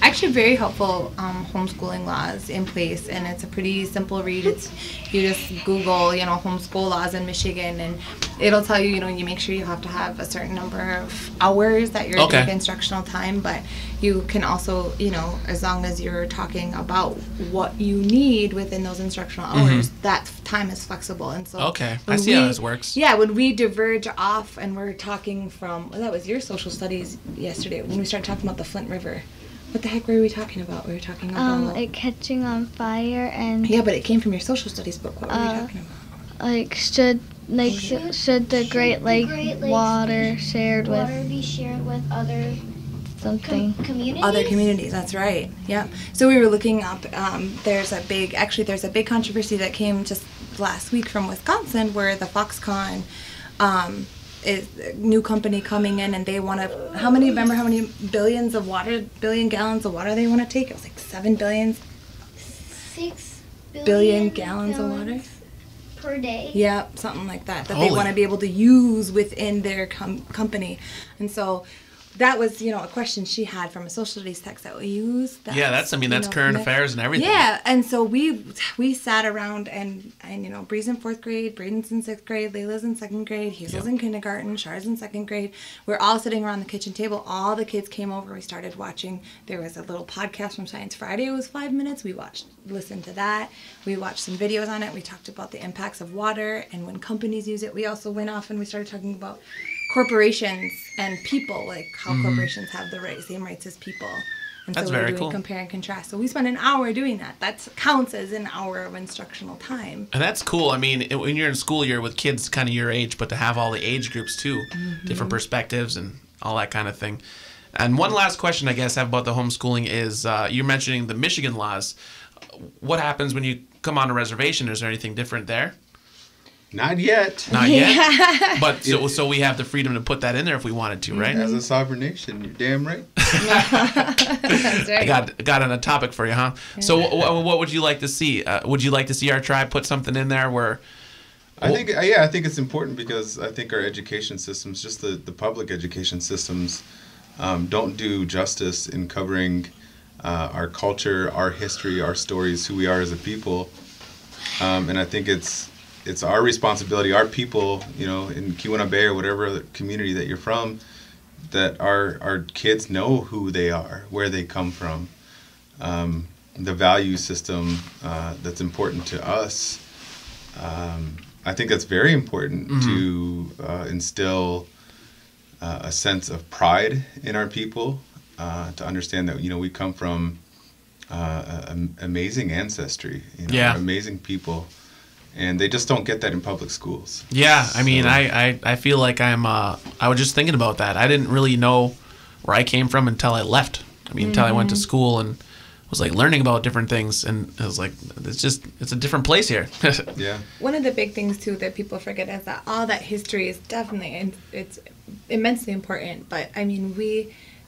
actually very helpful homeschooling laws in place, and it's a pretty simple read. You just Google homeschool laws in Michigan, and it'll tell you you make sure you have to have a certain number of hours that you're taking instructional time, but you can also as long as you're talking about what you need within those instructional hours, that time is flexible. And so I see how this works. Yeah, when we diverge off and we're talking from that was your social studies yesterday when we started talking about the Flint River. What the heck were we talking about? We were talking about it catching on fire, and yeah, but it came from your social studies book. What were we talking about? Should the Great Lake water be shared with other something communities? Other communities, that's right. Yeah. So we were looking up. There's a big controversy that came just last week from Wisconsin, where the Foxconn is a new company coming in, and they want to. Remember how many billion gallons of water they want to take? It was like 7 billion. 6 billion gallons of water per day. Yeah, something like that. They want to be able to use within their company, and so. That was, a question she had from a social studies text that we use. That's current affairs and everything. Yeah, and so we sat around and Bree's in 4th grade, Braden's in 6th grade, Layla's in 2nd grade, Hazel's in kindergarten, Char's in 2nd grade. We're all sitting around the kitchen table. All the kids came over. We started watching. There was a little podcast from Science Friday. It was 5 minutes. We listened to that. We watched some videos on it. We talked about the impacts of water and when companies use it. We also went off and we started talking about corporations and people, like how corporations have the same rights as people. And That's so we're very doing cool. compare and contrast. So we spent an hour doing that. That counts as an hour of instructional time. And that's cool. I mean, when you're in school, you're with kids kind of your age, but to have all the age groups too, different perspectives and all that kind of thing. And one last question I guess I have about the homeschooling is you're mentioning the Michigan laws. What happens when you come on a reservation? Is there anything different there? Not yet. Not yet. But so we have the freedom to put that in there if we wanted to, right? As a sovereign nation, you're damn right. That's right. I got on a topic for you, huh? Yeah. So what would you like to see? Would you like to see our tribe put something in there where? I think it's important because I think our education systems, just the public education systems, don't do justice in covering our culture, our history, our stories, who we are as a people, and I think it's our responsibility, our people, in Keweenaw Bay or whatever community that you're from, that our kids know who they are, where they come from, the value system that's important to us. I think that's very important to instill a sense of pride in our people, to understand that we come from amazing ancestry, Yeah. amazing people, and they just don't get that in public schools. Yeah, I mean, I feel like I was just thinking about that. I didn't really know where I came from until I left. I mean, until I went to school and was like learning about different things, and I was like, it's a different place here. Yeah. One of the big things too that people forget is that all that history is definitely, it's immensely important. But I mean,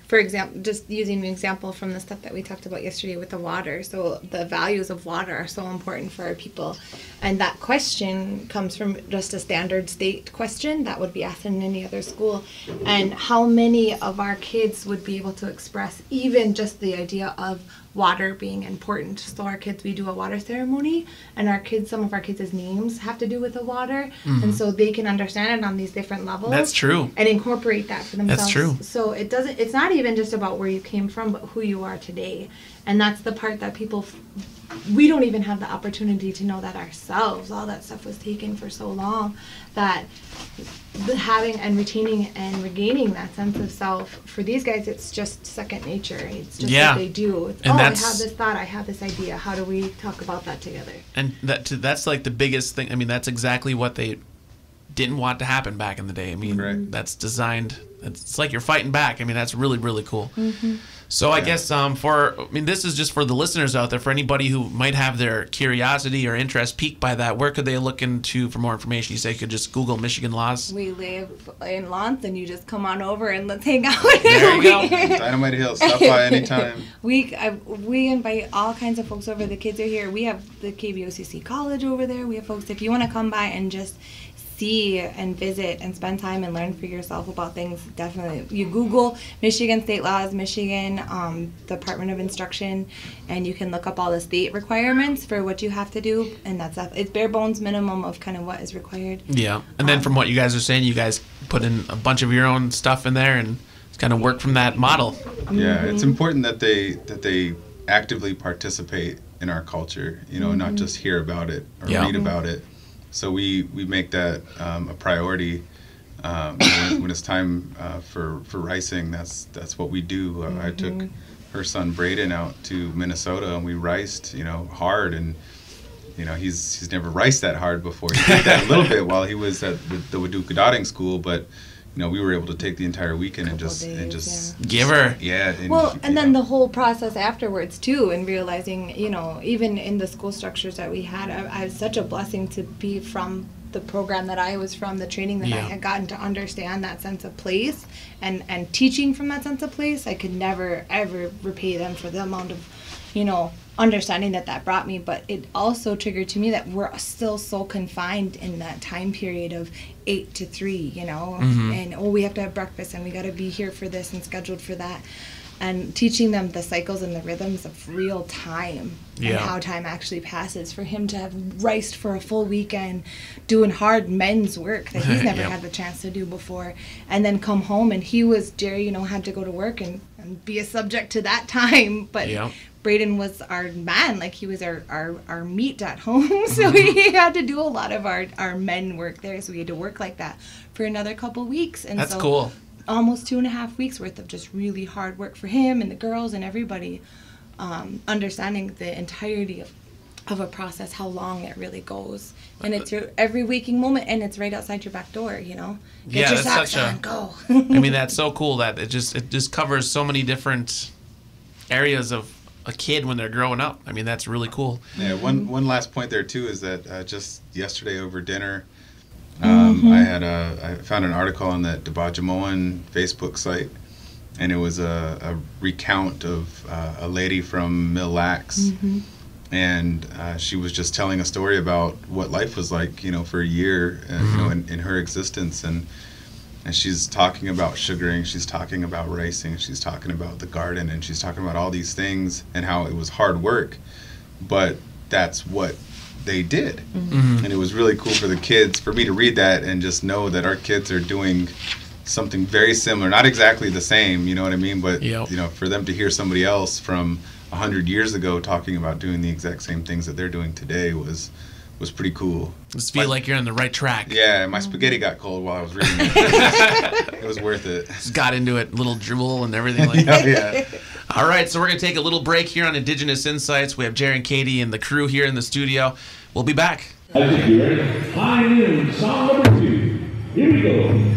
for example, just using an example from the stuff that we talked about yesterday with the water. So the values of water are so important for our people. And that question comes from just a standard state question that would be asked in any other school. And how many of our kids would be able to express even just the idea of water being important? So our kids, we do a water ceremony, and some of our kids' names have to do with the water, and so they can understand it on these different levels. That's true. And incorporate that for themselves. That's true. So it's not even just about where you came from, but who you are today. And that's the part that we don't even have the opportunity to know that ourselves. All that stuff was taken for so long that having and retaining and regaining that sense of self, for these guys, it's just second nature. It's just what they do. It's, I have this thought, I have this idea. How do we talk about that together? And that's like the biggest thing. I mean, that's exactly what they didn't want to happen back in the day. I mean, that's designed. It's like you're fighting back. I mean, that's really, really cool. Mm-hmm. So I guess this is just for the listeners out there, for anybody who might have their curiosity or interest piqued by that, where could they look into for more information? You say you could just Google Michigan laws. We live in Lawrence, and you just come on over and let's hang out. There you go. Dynamite Hill, stop by anytime. We invite all kinds of folks over. The kids are here. We have the KBIC College over there. We have folks, if you want to come by and just see and visit and spend time and learn for yourself about things, definitely. You Google Michigan state laws, Michigan Department of Instruction, and you can look up all the state requirements for what you have to do, and it's bare bones minimum of kind of what is required. Yeah, and then from what you guys are saying, you guys put in a bunch of your own stuff in there and kind of work from that model. Yeah, it's important that they actively participate in our culture, not just hear about it or read about it. So we make that a priority when it's time for ricing. That's what we do. I took her son Braden out to Minnesota, and we riced hard, and he's never riced that hard before. He did that a little bit while he was at the Waduka Dotting School, but we were able to take the entire weekend and just give her. Yeah. And then the whole process afterwards too, and realizing, even in the school structures that we had, I was such a blessing to be from the program that I was from, the training that I had gotten to understand that sense of place and teaching from that sense of place. I could never, ever repay them for the amount of, understanding that brought me, but it also triggered to me that we're still so confined in that time period of 8 to 3, and we have to have breakfast and we got to be here for this and scheduled for that, and teaching them the cycles and the rhythms of real time and how time actually passes. For him to have riced for a full weekend doing hard men's work that he's never had the chance to do before, and then come home, and Jerry had to go to work and be a subject to that time, but Braden was our man, like he was our meat at home, so he had to do a lot of our men work there, so we had to work like that for another couple weeks. And that's cool. Almost 2.5 weeks worth of just really hard work for him and the girls and everybody, understanding the entirety of a process, how long it really goes, and it's your every waking moment, and it's right outside your back door. Get your socks on, go. I mean, that's so cool that it just covers so many different areas of a kid when they're growing up. I mean, that's really cool. Yeah, one last point there too is that just yesterday over dinner, I found an article on the Debajamoan Facebook site, and it was a recount of a lady from Mille Lacs, and she was just telling a story about what life was like, for a year, in her existence, and she's talking about sugaring, she's talking about ricing, she's talking about the garden, and she's talking about all these things and how it was hard work, but that's what they did. And it was really cool for the kids, for me to read that and just know that our kids are doing something very similar, not exactly the same, you know what I mean, but for them to hear somebody else from 100 years ago talking about doing the exact same things that they're doing today was pretty cool. Just feel like you're on the right track. Yeah, my spaghetti got cold while I was reading it. It was worth it. Just got into it, little drool and everything like that. All right, so we're going to take a little break here on Indigenous Insights. We have Jerry and Katie and the crew here in the studio. We'll be back. I think you're ready. High noon, song number 2. Here we go.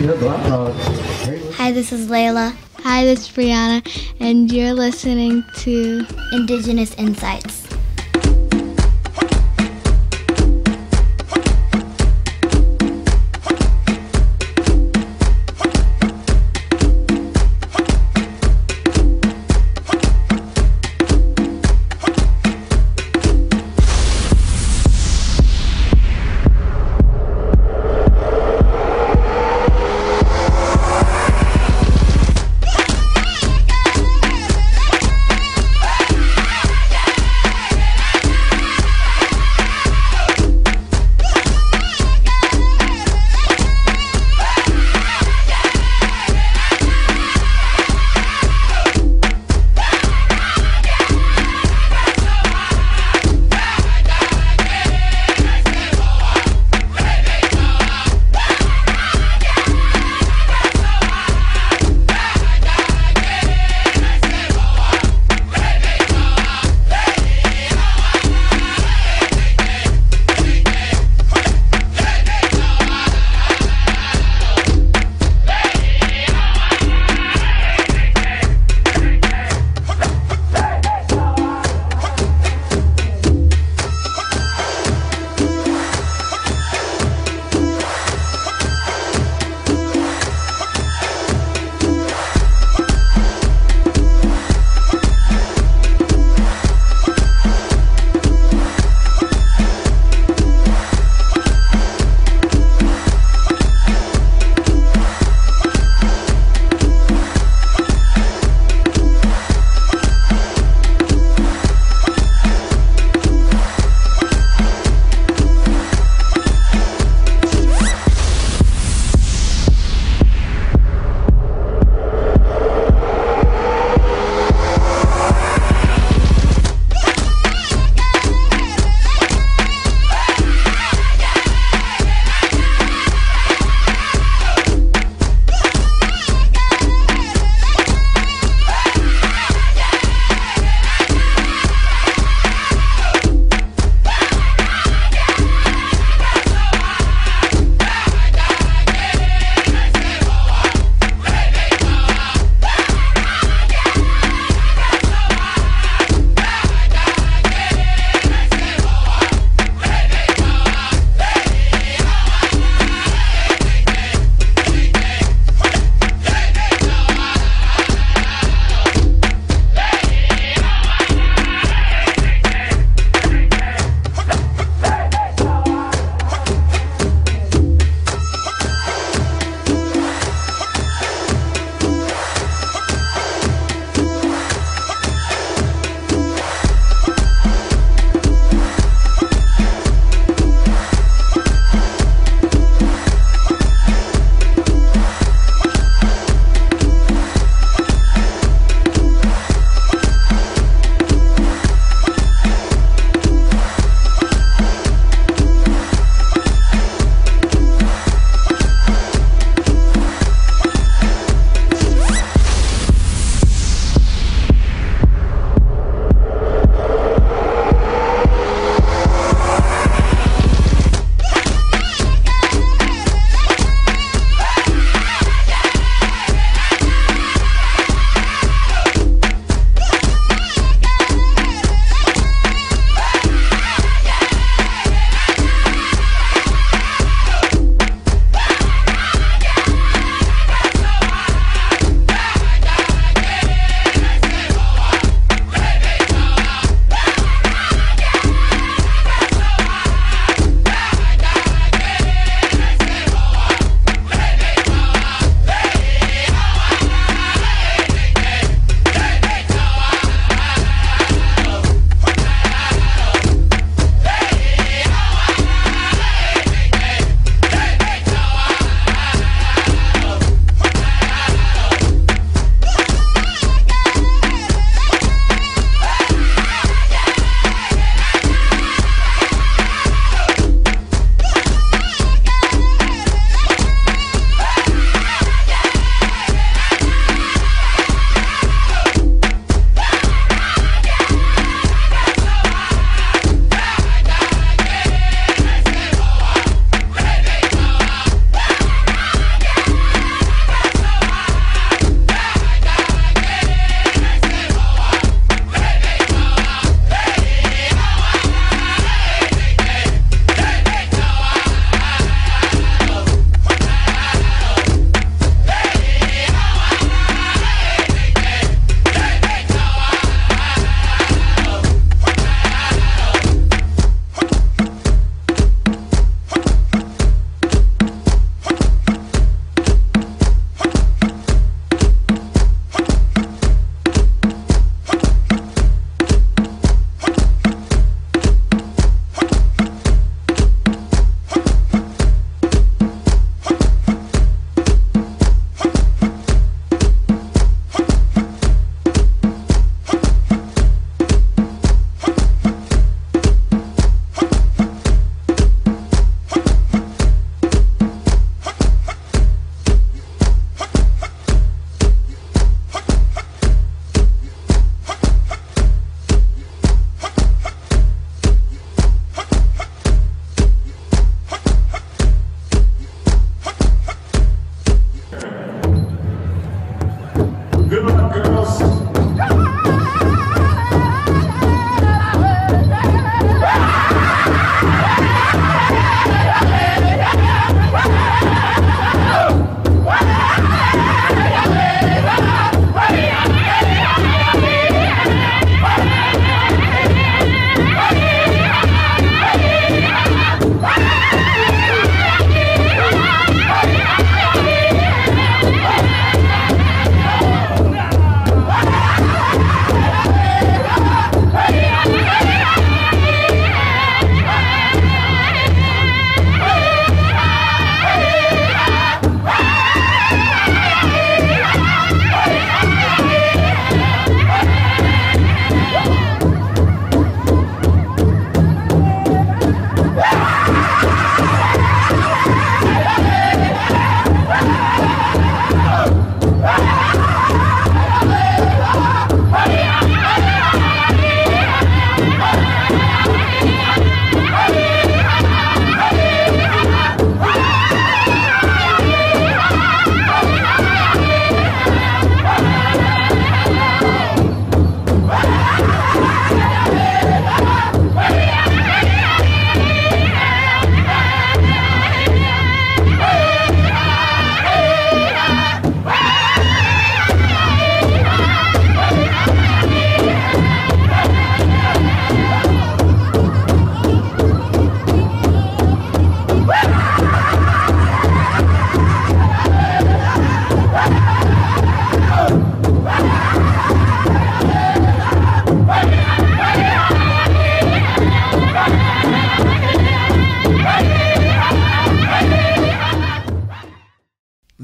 Hi, this is Layla. Hi, this is Brianna, and you're listening to Indigenous Insights.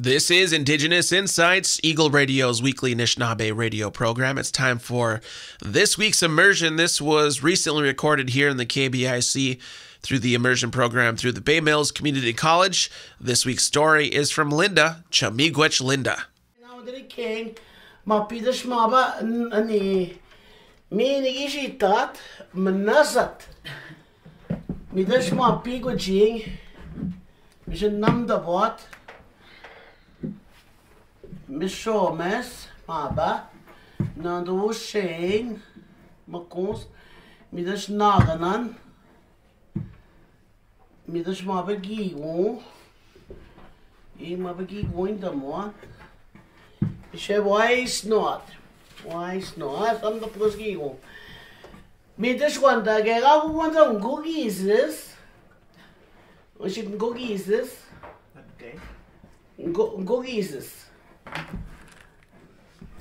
This is Indigenous Insights, Eagle Radio's weekly Anishinaabe radio program. It's time for this week's immersion. This was recently recorded here in the KBIC through the immersion program through the Bay Mills Community College. This week's story is from Linda, Miigwech Linda. Mishomes, Maba, Nando Shane, Macons, Midas Naganan, Midas Mabagi, Mabagi going the one. She wise not, I'm the Pusgi. Midas one day, I want some cookies. This was it cookies this?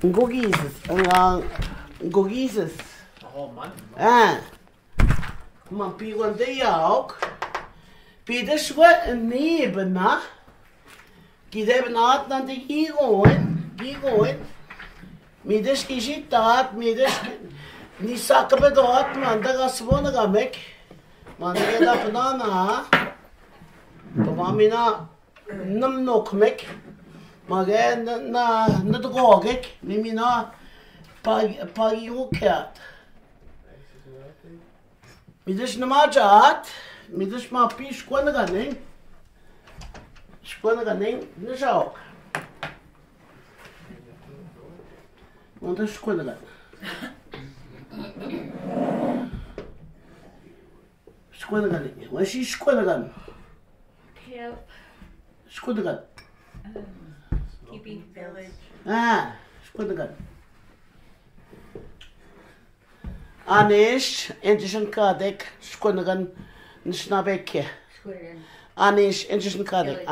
Cookies. Gogises. A whole month? Man pigon de jauk. Pide sweat and nebena. Gideben at nan de gigoen. Mides kisitat, mides ni sakabedot man da gasvona gamek. Man da panana. Pamamina nam nokmek. Magen na dogek, nimina pagi ukat. Midish na majat, midish ma pish kwanaganing. Skwanaganing, nishok. Wantas kwanagan. Skwanaganing. Washi skwanagan. Yep. Skwanagan. Keeping village. Skwannagan. Anish, Indigenous Kadek, Skwannagan, Nishnabeke. Anish, Indigenous Kadek,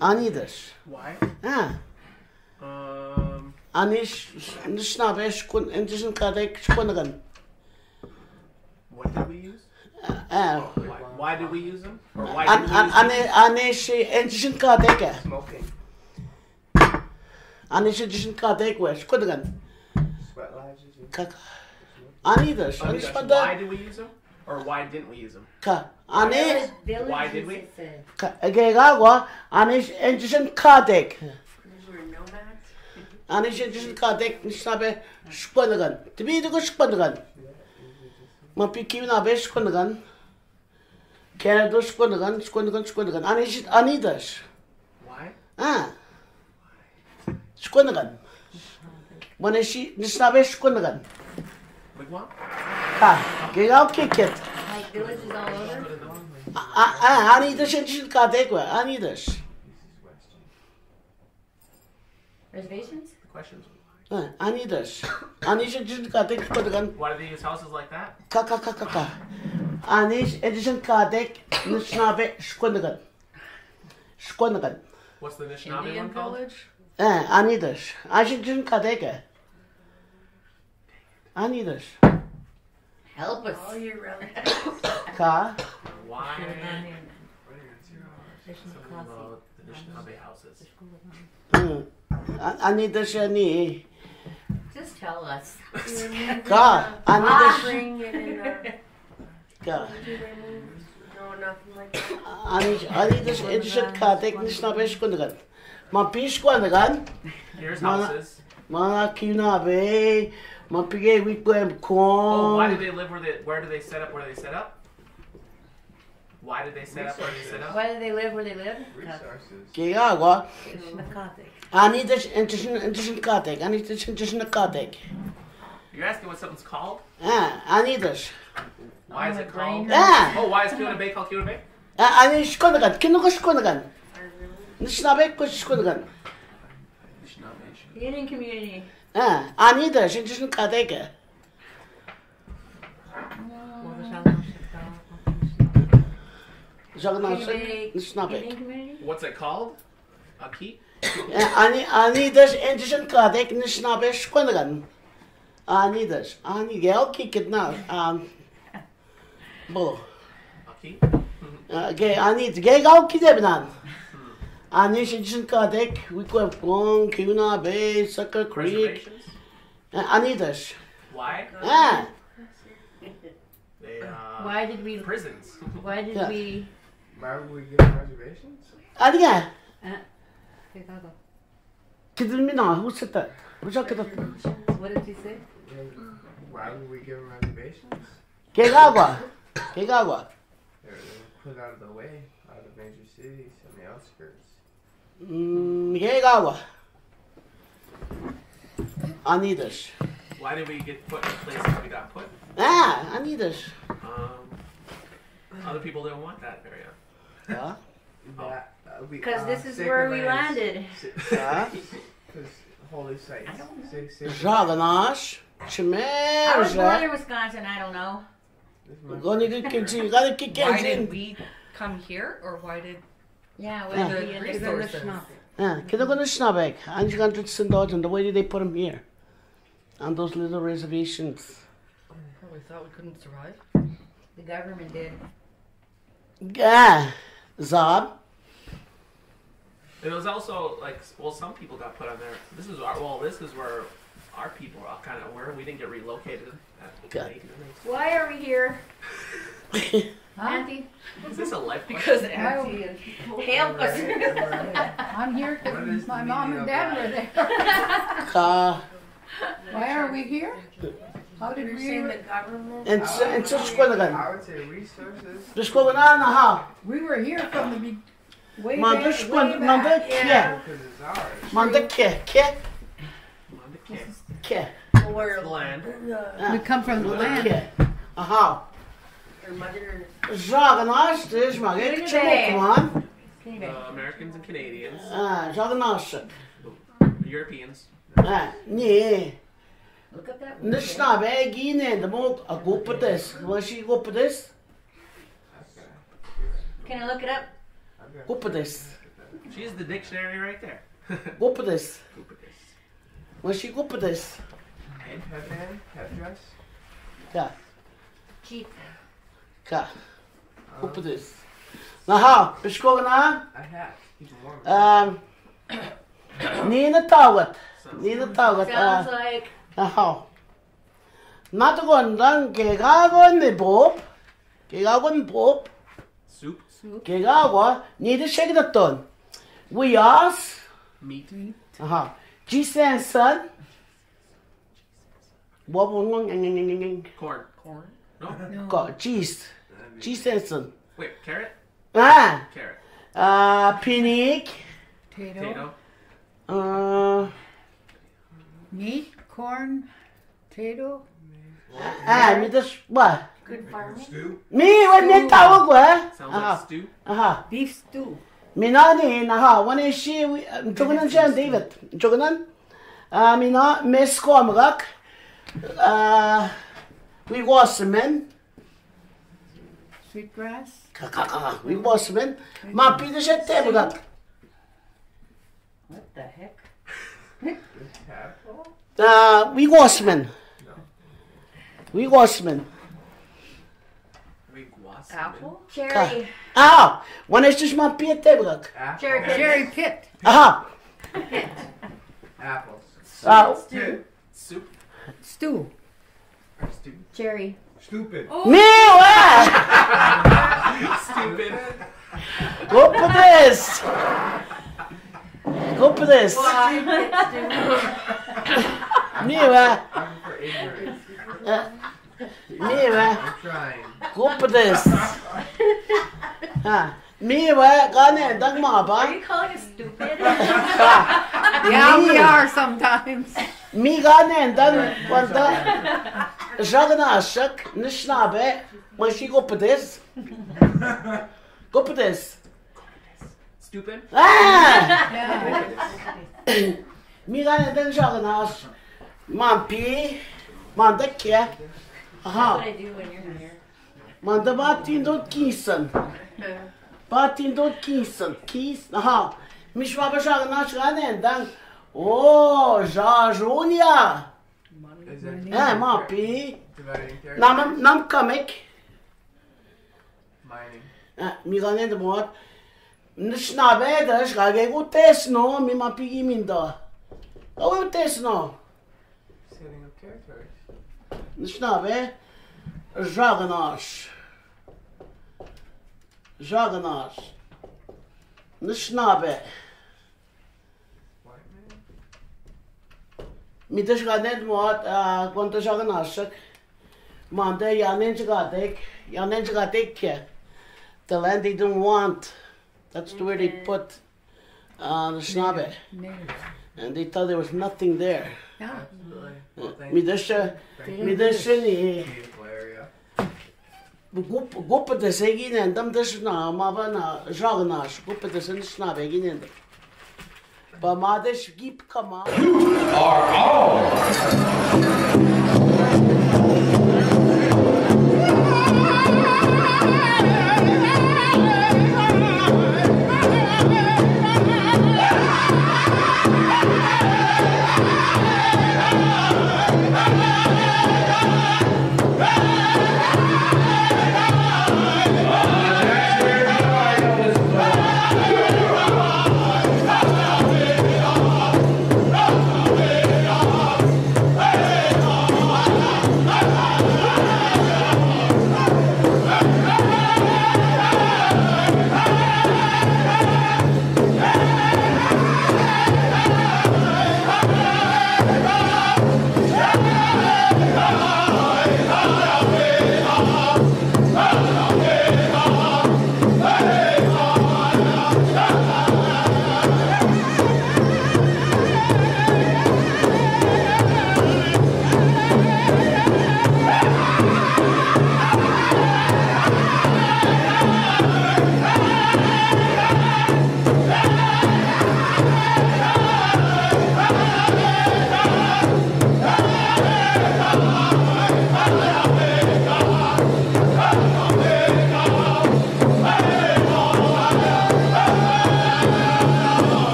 Anidas. Why? Anish, Nishnabesh, Indigenous Kadek, Skwannagan. What did we use? Why did we use them? Or why did we use them? Anish, Indigenous Kadek. Smoking. Anish, Indigenous Kadek, Skwannagan. Sweat lives. Anidas. Why did we use them? Or why didn't we use them? Anish. Why did we? Again, Anish, Indigenous Kadek. We're nomads. Anish, Indigenous Kadek, Nishnabe, Skwannagan. To be the good Skwannagan. Mapiki na be Skwannagan. Canada Skwannagan. Anish, Anidas. Why? Skwannagan. When is she Nishnabe Skwannagan? Miigwech? Get out, kick it. Like villages all over? Anidas, Indigenous Kadek, Anidas. Reservations? The questions. Anidas. Anish, Indigenous Kadek, Skwannagan. Why do they use houses like that? Anish, Indigenous Kadek, Nishnabe Skwannagan. What's the Anishinaabe Indian one called? village? Anidas. Indigenous Kadek. Anidas. Help us. All your relatives. Ka. Why? Something About the Anishinaabe houses. Anidas ani. Just tell us. Ka. Anidas. Bring it in Ka. No, nothing like that. Anidas, Indigenous Kadek, Nishnabe Skwannagan. Mapish Skwannagan. Here's houses. Mana Kinabe. Mapige Miigwech Oh, why Kwan. do they live where do they set up where they set up? Why did they set up where they set up? Why do they live where they live? Kiagwa. Nakate. Anidas, Indigenous Kadek. Anidas, Indigenous Kadek. You're asking what something's called? Anidas. Why is it called? Ah. Oh, why is Kiona Bay called Kiona Bay? Ani Skwannagan. Kinuko Skwannagan. Nishnabe Skwannagan. Anishinaabe. Indian community. Anidas, Indigenous Kadek. KBIC Nishnabe. Indian community? What's it called? A keep? Anidas, Indigenous Kadek, Nishnabe Skwannagan. Anidas. Ani Gel kick it now. Bolo. Gauki. Gay Gauki Debinan. Anishin Kadek, we go Gong, Kuna Bay, Sucker Creek. Anidash. Why? Ah. They, Why did we? prisons. Why did we? Why would we give reservations? Adiga. Chicago. Kidmina, who said that? What did you say? Why would we give them reservations? Gagawa. They're put out of the way, out of major cities and the outskirts. Gagawa. Anidash. Why did we get put in places we got put? Ah, Anidash. Other people didn't want that area. Yeah. Because this is where we landed. Yeah. Holy sites. Jaganash. I was Chimerja. born in Wisconsin. I don't know. Gonna get kitchen. Gotta kick Why did in. we come here, or why did Yeah, Yeah. what the resources? Kida gonna snabek. And you got to send out and the way did they put them here? On those little reservations. Probably thought we couldn't survive. The government did. Yeah. Zab. It was also like, well, some people got put on there. This is where our people are kind of were. We didn't get relocated. Okay. Why are we here? Auntie? Is this a life Because question? Auntie and Help us. I'm here What is because my the mom meaning and of dad that? were there. Ka. Why are we here? How did You're we? saying the government? And such good again. I would say resources. Just going on the how. We were here from the way Man, back. this Way one, man, back. yeah. Because it's ours. Man, the ke. Where's the land? We come from the land. Aha. Your mother. Jaganash, this man. Come on. Americans and Canadians, Jaganash. Europeans. Nee. Look up that. This not bad. The mold. I go put this. Will she go put this? Can I look it up? Go put this. She's the dictionary right there. Go put this. Will she go put this? Headband? Headdress? Yeah. Cheap. Ka. Go put this. Now how? Bitch going on? A hat. Keep it warm. Nina Tawat. Nina Sounds Tawat. like. How? Not going down. Gegagon the Bob. Gegagon Bob. Soup. Gegawa. Need to shake the ton. We ask. Meat. Aha. G-San son. Corn. Corn. No. Cheese. G-San son. Wait, carrot? Carrot. Carrot. Pinic. Potato. Potato. Meat, corn, potato. Me just what? Good farming. Stew? Me when they tawag wa? Sounds like stew. Aha. Beef stew. Me na ni aha. When is she? Joganan siya David. Joganan. Me na miss ko amagak. We was men. Sweetgrass. We was men. Ma pida siya tebagak. What the heck? Apple? We was men. We was men. Apple? Cherry. When is this ma pida tebagak? Apple. Cherry pit. Jerry Pitt. Aha. Apples. Stew. Soup. Stew. Or stew? Cherry. Stupid. Me what? Stupid. Go for this. Go for this. Me what? I'm for ignorance. Me what? I'm trying. Go for this. Me what? Gane dag mga Are ba? you calling us stupid? Yeah, we are sometimes. Me gane dag wanda. Jagana shak nishnabe. Mashi go for this. Go for this. Stupid. Me gane dag jagana. Man pi. Man da ke. That's what I do when you're here. Man da batin dot kisen. Batin dot kisen. Kis. Aha. Mish ma ba jagana shgane dan. Oh, Jajunia. Is that Ma pi. dividing character? Nam kamek. Mining. Miigwech de mot. Nisnabe da shage go tesno mi mapigi minda. Oh tesno. Setting up territories. Nisnabe Jaganash. Jaganash. Nisnabe. Mi de shage mot konta Jaganash. Mande yanen jagatek ke. The land they don't want. That's where they put the snabe. And they thought there was nothing there. Yeah. Midasha ni Beautiful area. Gupa de segin and dam dashna mabana jagnash gupa de snabe ginen. Ba madesh gip kama Are all.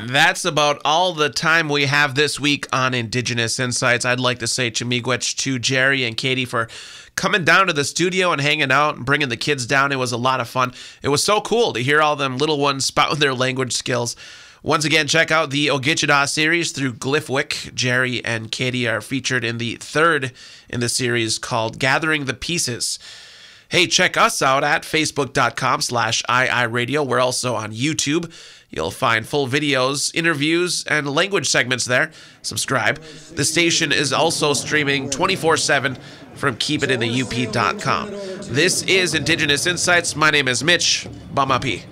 That's about all the time we have this week on Indigenous Insights. I'd like to say to Miigwech, to Jerry and Katie for coming down to the studio and hanging out and bringing the kids down. It was a lot of fun. It was so cool to hear all them little ones spouting their language skills. Once again, check out the Ogichida series through GLIFWC. Jerry and Katie are featured in the third in the series called Gathering the Pieces. Hey, check us out at facebook.com/iiradio. We're also on YouTube. You'll find full videos, interviews, and language segments there. Subscribe. The station is also streaming 24/7 from keepitinthe UP.com. This is Indigenous Insights. My name is Mitch. Bamapi.